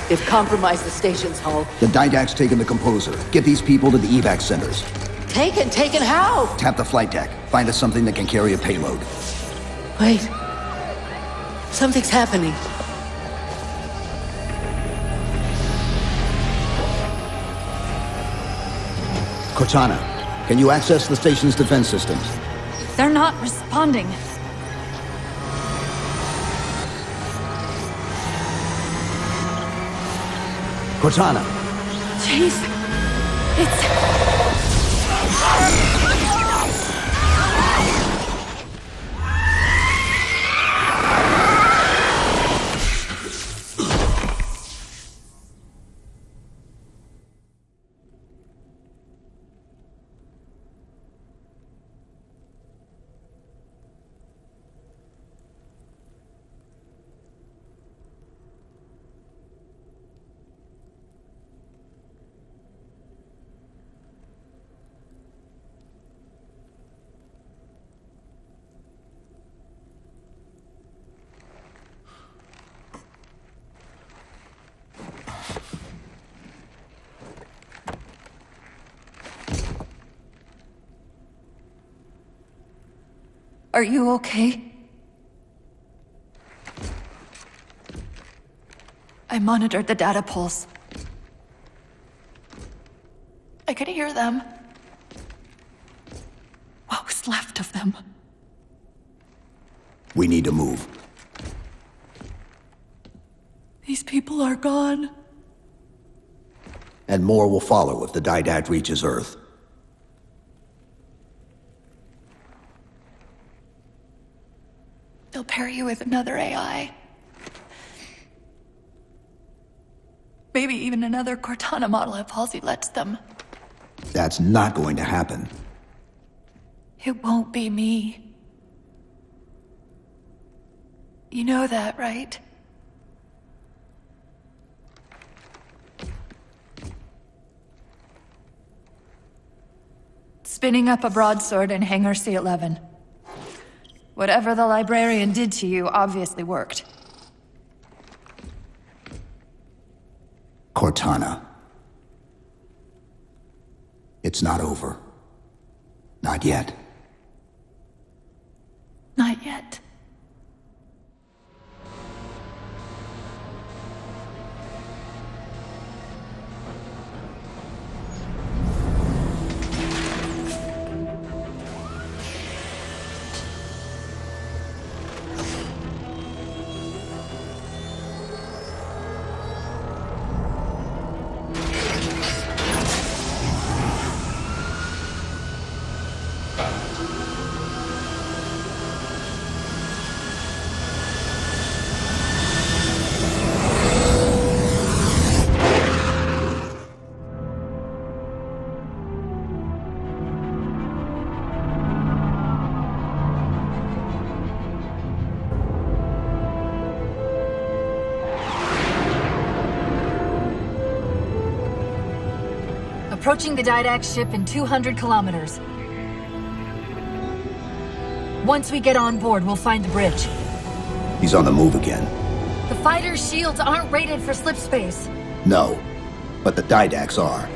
They've compromised the station's hull. The Didact's taken the composer. Get these people to the evac centers. Taken? Taken how? Tap the flight deck. Find us something that can carry a payload. Wait. Something's happening. Cortana, can you access the station's defense systems? They're not responding. Cortana! Jeez. It's... Are you okay? I monitored the data pulse. I could hear them. What was left of them? We need to move. These people are gone. And more will follow if the Didact reaches Earth. They'll pair you with another AI. Maybe even another Cortana model if Halsey lets them. That's not going to happen. It won't be me. You know that, right? Spinning up a broadsword in Hangar C-11. Whatever the librarian did to you obviously worked. Cortana. It's not over. Not yet. Not yet. Approaching the Didact ship in 200 kilometers. Once we get on board, we'll find the bridge. He's on the move again. The fighter's shields aren't rated for slip space. No, but the Didacts are.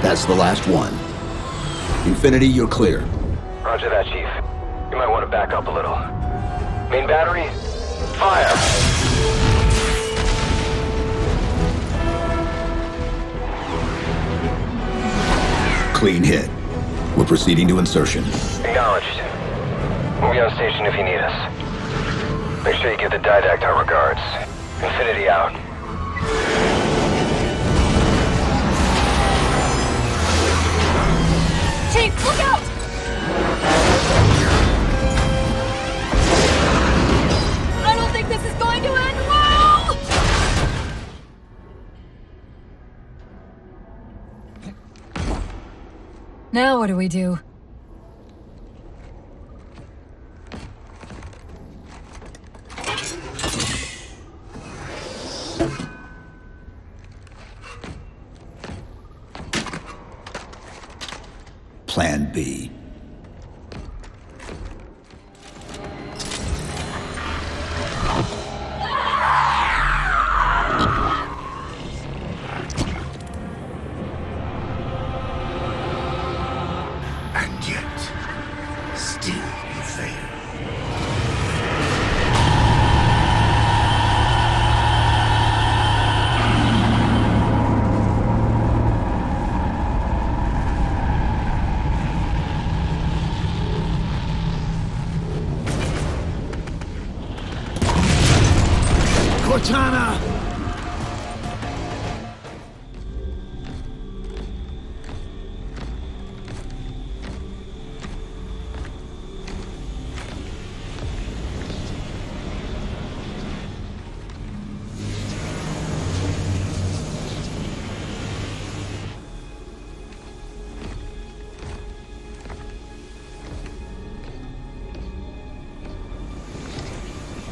That's the last one. Infinity, you're clear. Roger that, Chief. You might want to back up a little. Main battery, fire! Clean hit. We're proceeding to insertion. Acknowledged. We'll be on station if you need us. Make sure you give the Didact our regards. Infinity out. Chief, look out! I don't think this is going to end well! Now what do we do? Plan B. And yet, still you fail. Cortana!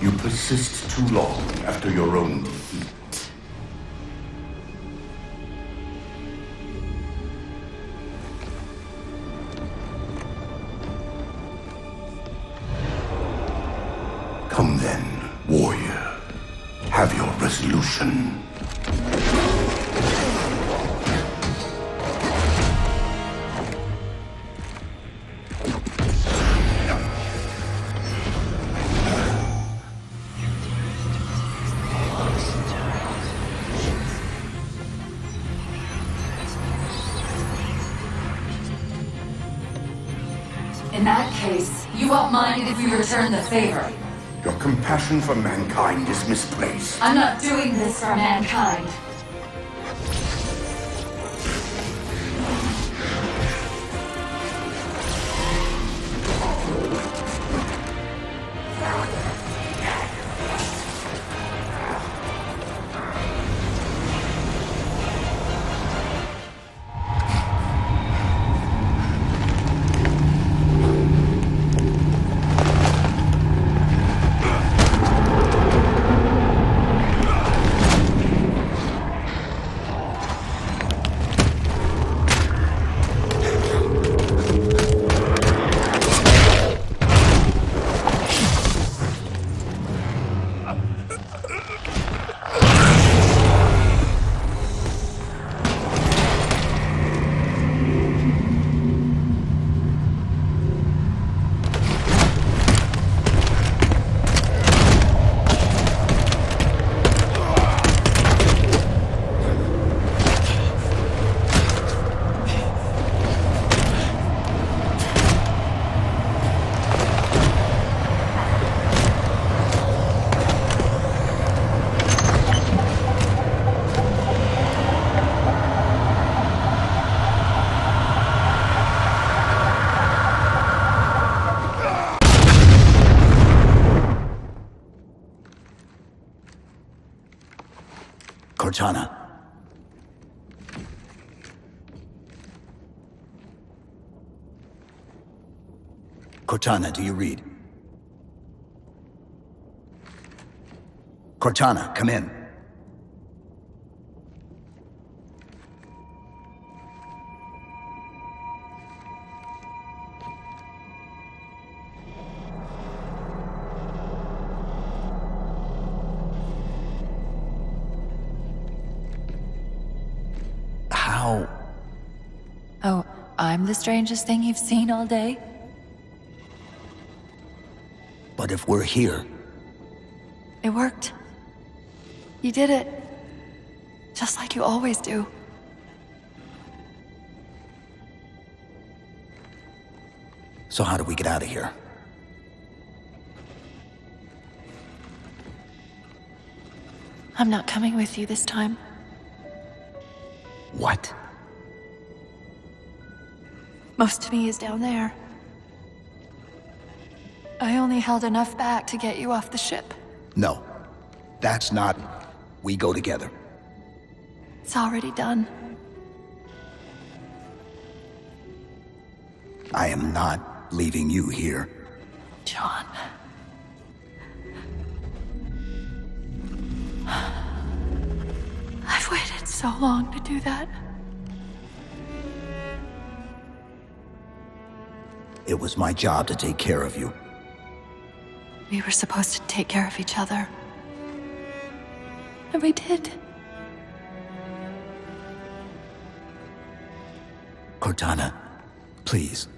You persist too long after your own defeat. Come then, warrior. Have your resolution. In that case, you won't mind it if we return the favor. Your compassion for mankind is misplaced. I'm not doing this for mankind. Cortana. Cortana, do you read? Cortana, come in. How? Oh, I'm the strangest thing you've seen all day? But if we're here... It worked. You did it. Just like you always do. So how do we get out of here? I'm not coming with you this time. What? Most of me is down there. I only held enough back to get you off the ship. No. That's not... We go together. It's already done. I am not leaving you here. John. I've waited so long to do that. It was my job to take care of you. We were supposed to take care of each other. And we did. Cortana, please.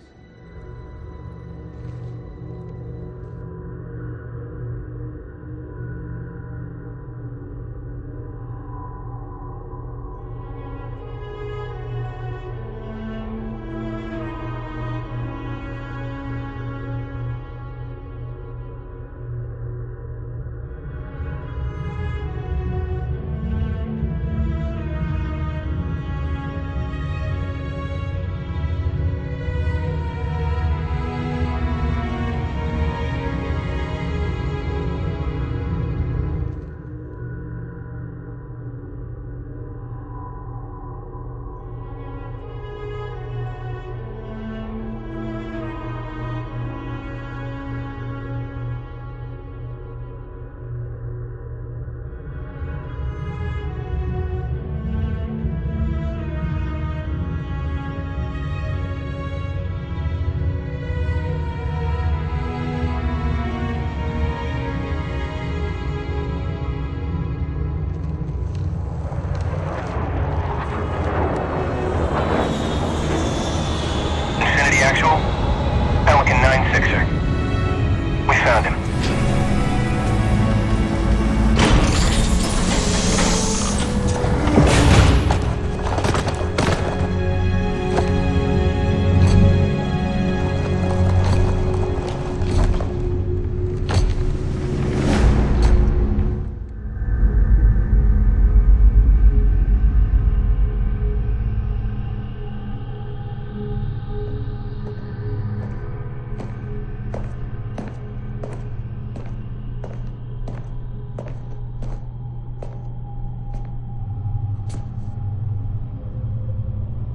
Actual, Pelican 9-6er. We found him.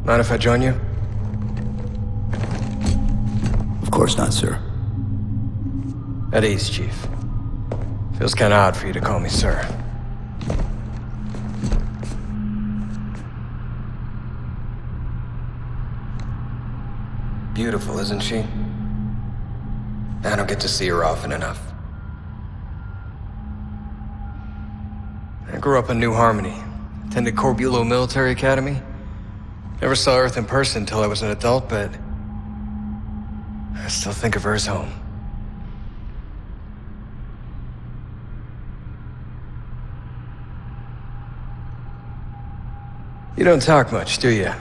Mind if I join you? Of course not, sir. At ease, Chief. Feels kinda odd for you to call me sir. Beautiful, isn't she? I don't get to see her often enough. I grew up in New Harmony. Attended Corbulo Military Academy. Never saw Earth in person until I was an adult, but I still think of her as home. You don't talk much, do you?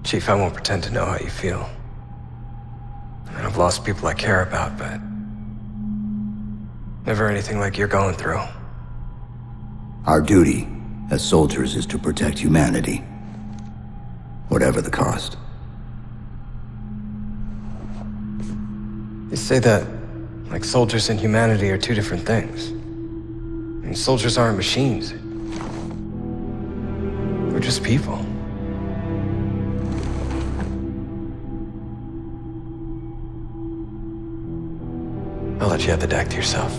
Chief, I won't pretend to know how you feel. I've lost people I care about, but never anything like you're going through. Our duty as soldiers is to protect humanity, whatever the cost. You say that like soldiers and humanity are two different things. I mean, soldiers aren't machines. They're just people. I'll let you have the deck to yourself.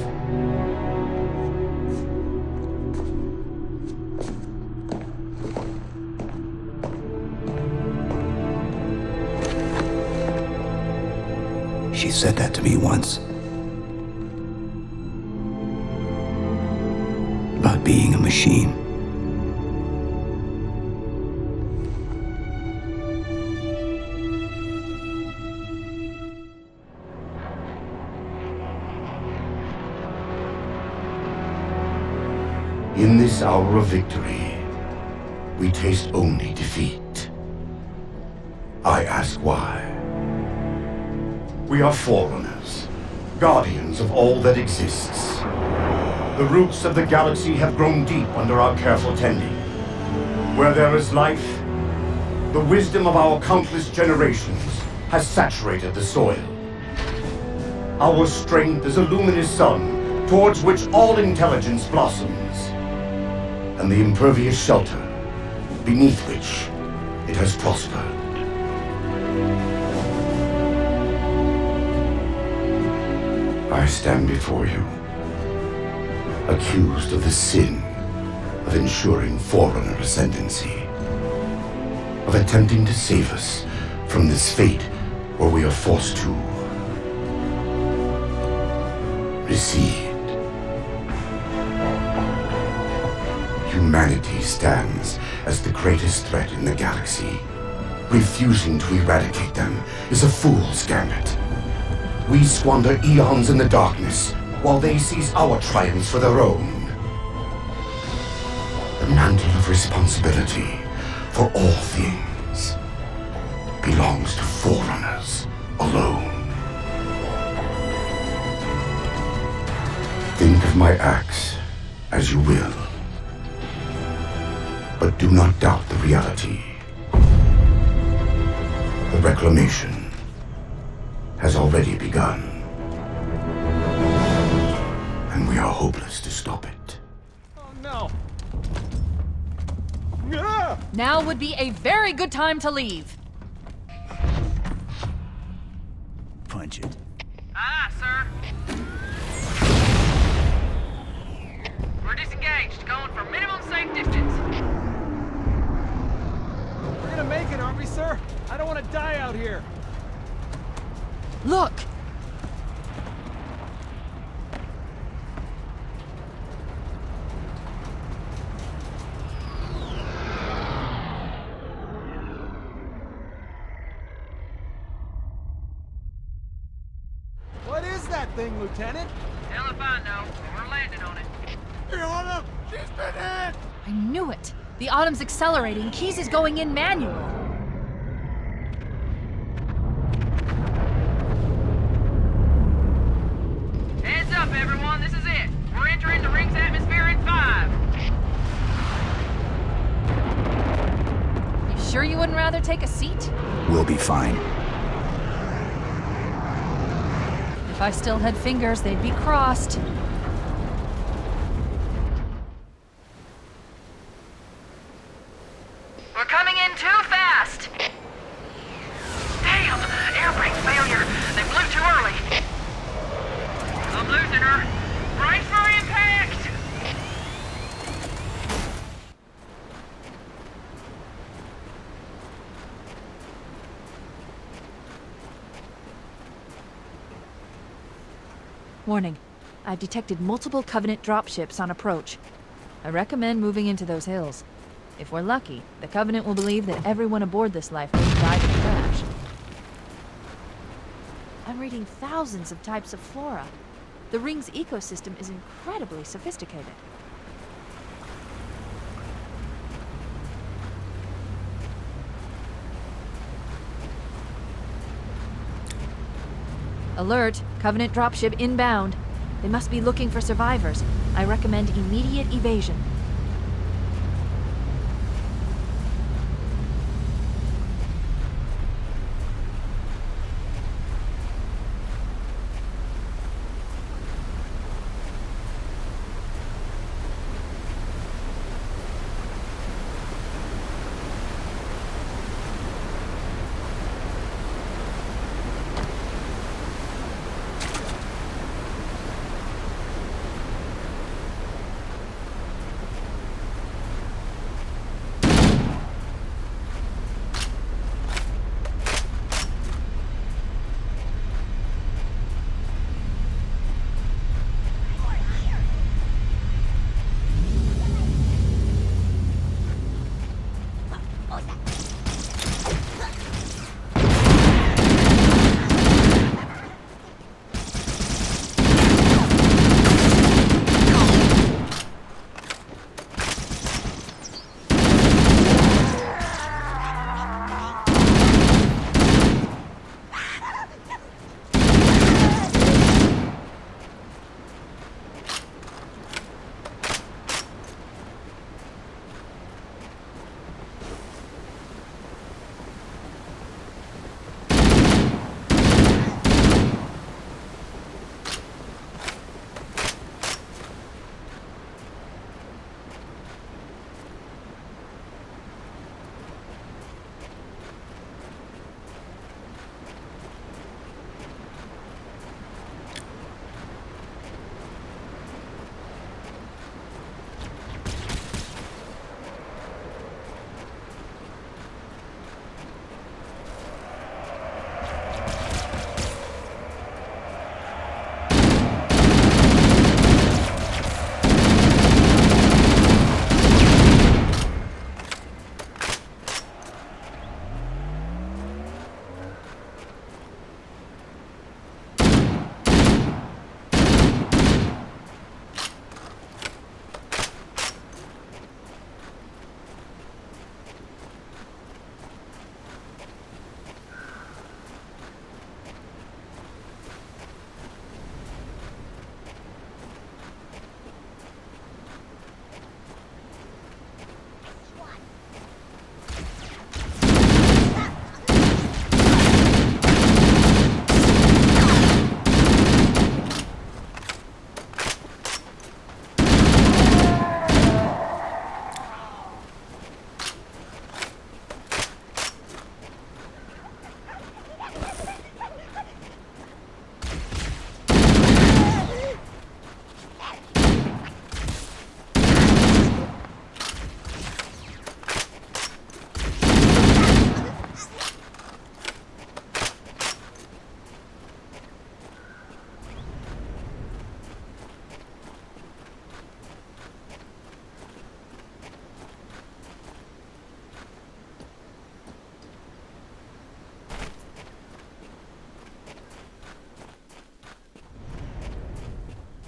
She said that to me once. About being a machine. In this hour of victory, we taste only defeat. I ask why. We are Forerunners, guardians of all that exists. The roots of the galaxy have grown deep under our careful tending. Where there is life, the wisdom of our countless generations has saturated the soil. Our strength is a luminous sun towards which all intelligence blossoms, and the impervious shelter beneath which it has prospered. I stand before you, accused of the sin of ensuring Forerunner ascendancy, of attempting to save us from this fate where we are forced to recede. Humanity stands as the greatest threat in the galaxy. Refusing to eradicate them is a fool's gambit. We squander eons in the darkness, while they seize our triumphs for their own. The mantle of responsibility for all things belongs to Forerunners alone. Think of my acts as you will, but do not doubt the reality. The reclamation has already begun, and we are hopeless to stop it. Oh no! Now would be a very good time to leave. Punch it. Aye, sir. We're disengaged, going for minimum safe distance. We're gonna make it, aren't we, sir? I don't want to die out here. Look! What is that thing, Lieutenant? Hell if I know, but we're landing on it. The Autumn! She's been hit! I knew it! The Autumn's accelerating. Keys is going in manual. Heads up, everyone, this is it. We're entering the ring's atmosphere in 5. You sure you wouldn't rather take a seat? We'll be fine. If I still had fingers, they'd be crossed. We're coming in too fast. Damn! Air brake failure. They blew too early. I'm losing her. Brace for impact! Warning. I've detected multiple Covenant dropships on approach. I recommend moving into those hills. If we're lucky, the Covenant will believe that everyone aboard this lifeboat died in a crash. I'm reading thousands of types of flora. The ring's ecosystem is incredibly sophisticated. Alert! Covenant dropship inbound. They must be looking for survivors. I recommend immediate evasion.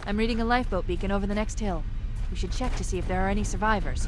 I'm reading a lifeboat beacon over the next hill. We should check to see if there are any survivors.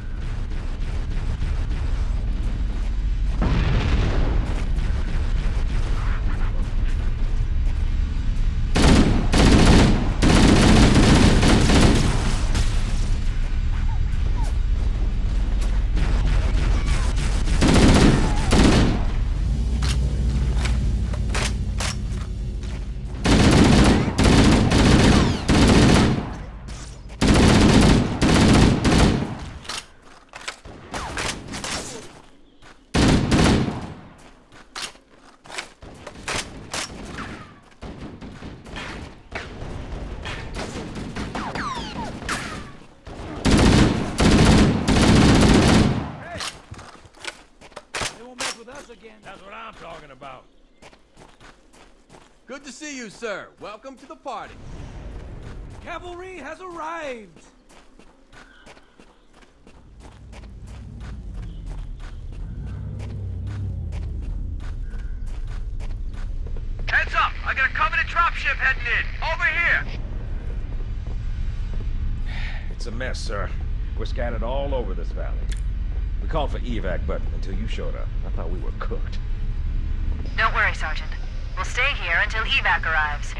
That's what I'm talking about. Good to see you, sir. Welcome to the party. Cavalry has arrived! Heads up! I got a Covenant dropship heading in! Over here! It's a mess, sir. We're scattered all over this valley. We called for evac, but until you showed up, I thought we were cooked. Don't worry, Sergeant. We'll stay here until evac arrives.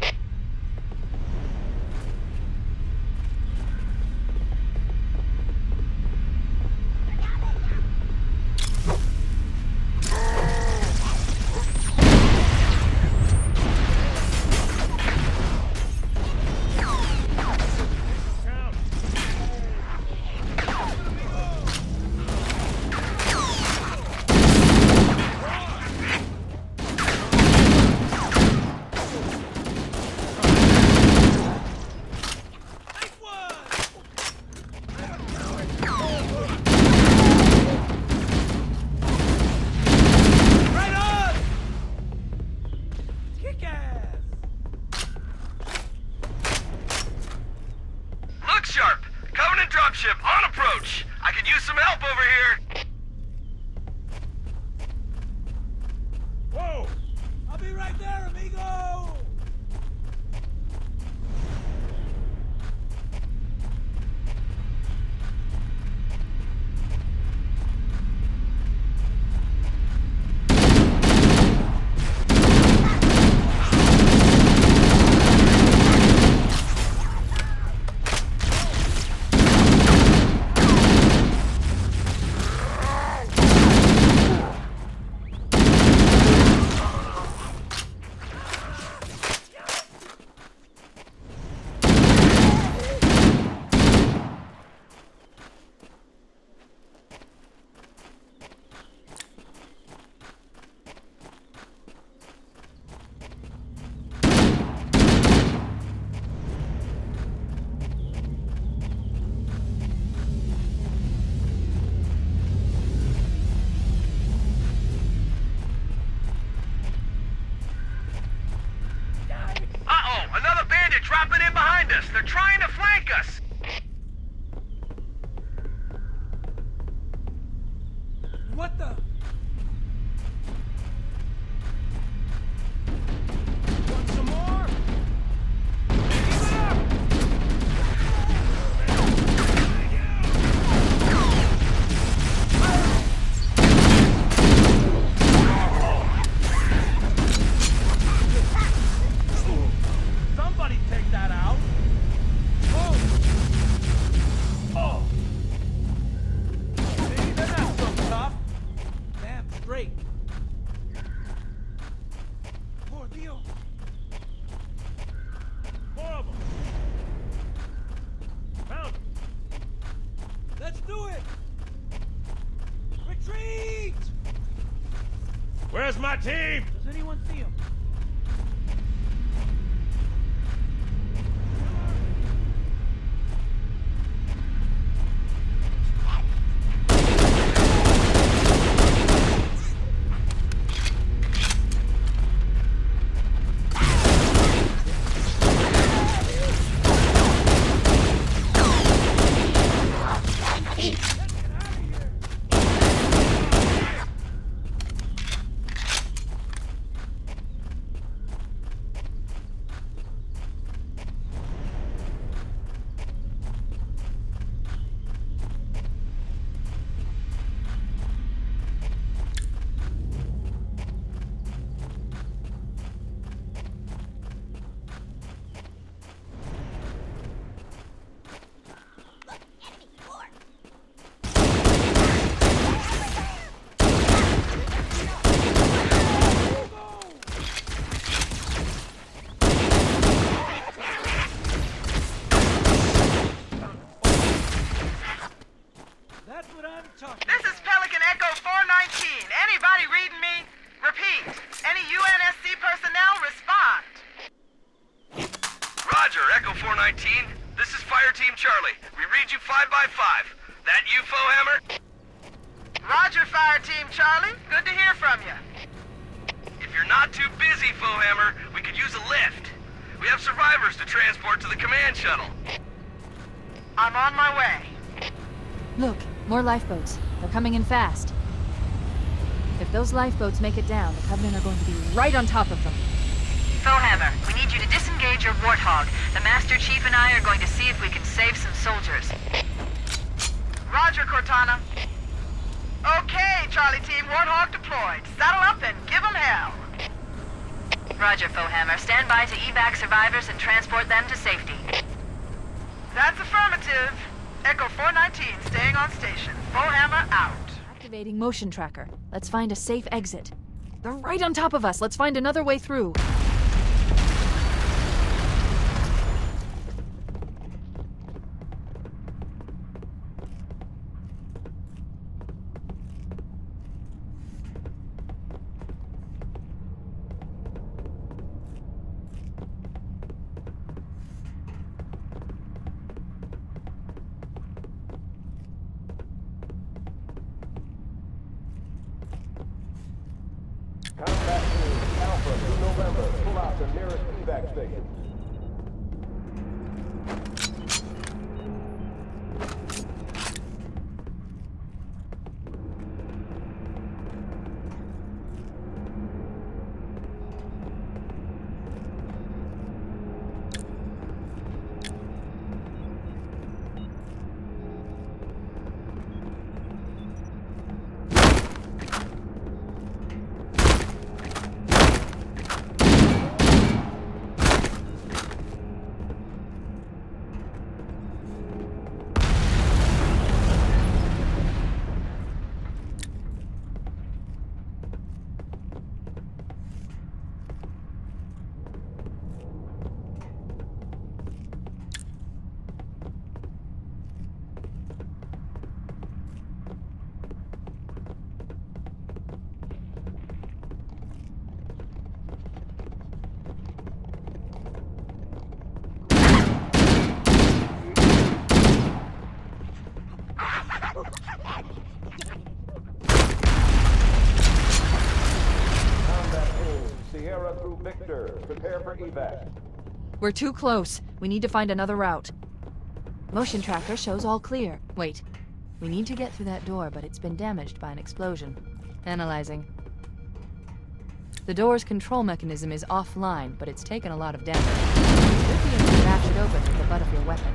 dropping in behind us. They're trying to flank us. What the? Want some more? Keep it up! Somebody take that out. Oh! Oh! See, they're not so tough. Damn straight. Por Dios. Four of them. Found them. Let's do it. Retreat! Where's my team? Does anyone see him? 5-5. That you, Foehammer? Roger, Fire Team Charlie. Good to hear from you. If you're not too busy, Foehammer, we could use a lift. We have survivors to transport to the command shuttle. I'm on my way. Look, more lifeboats. They're coming in fast. If those lifeboats make it down, the Covenant are going to be right on top of them. Foehammer, we need you to disengage your Warthog. The Master Chief and I are going to see if we can save some soldiers. Roger, Cortana. Okay, Charlie Team, Warthog deployed. Saddle up and give them hell. Roger, Foehammer. Stand by to evac survivors and transport them to safety. That's affirmative. Echo 419 staying on station. Foehammer out. Activating motion tracker. Let's find a safe exit. They're right on top of us. Let's find another way through. Combat team, Alpha 2 November. Pull out the nearest evac station. Prepare for evac. We're too close. We need to find another route. Motion tracker shows all clear. Wait. We need to get through that door, but it's been damaged by an explosion. Analyzing. The door's control mechanism is offline, but it's taken a lot of damage. You should be able to bash it open with the butt of your weapon.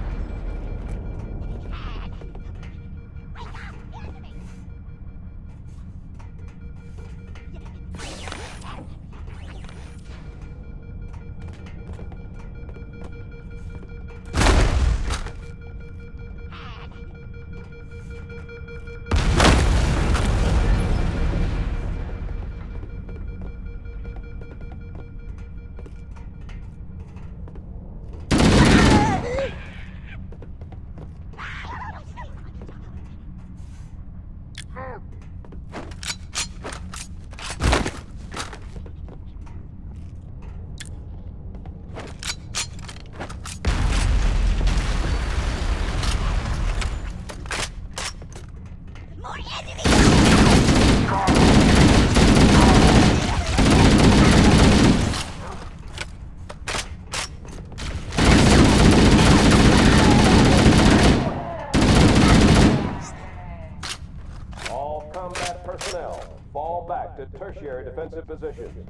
Fall back to tertiary defensive positions.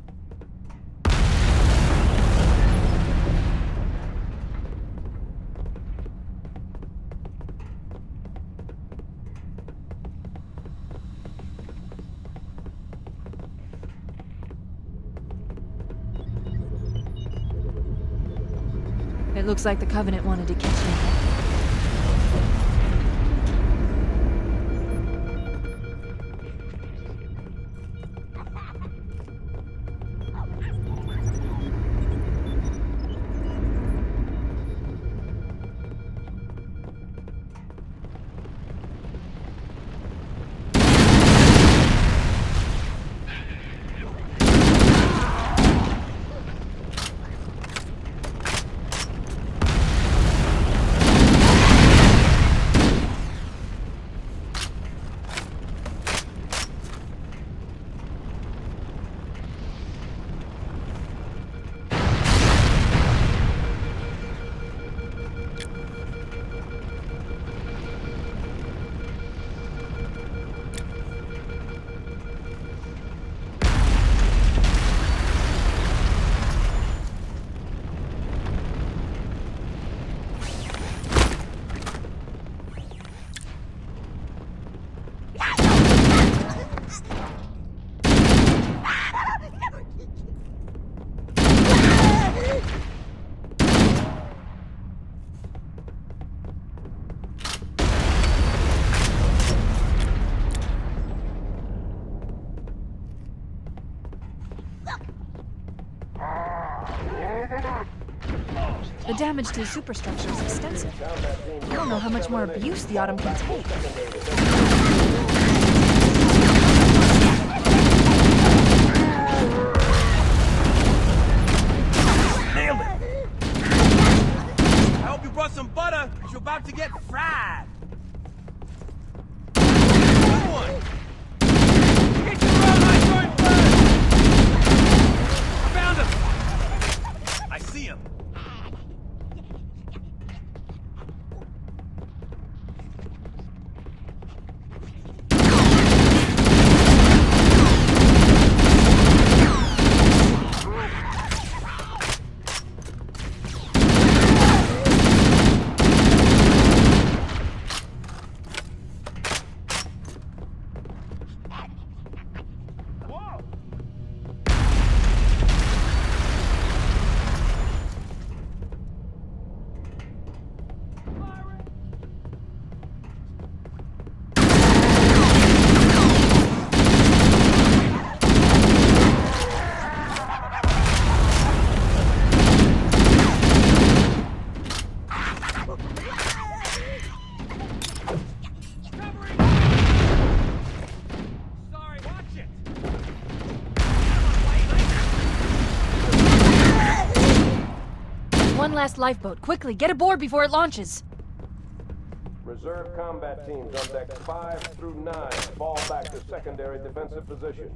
It looks like the Covenant wanted to catch me. The damage to the superstructure is extensive. I don't know how much more abuse the Autumn can take. Nailed it! I hope you brought some butter, because you're about to get fried. Good one! Get your own high joint first! I found him! I see him. One last lifeboat. Quickly, get aboard before it launches. Reserve combat teams on decks 5 through 9 fall back to secondary defensive position.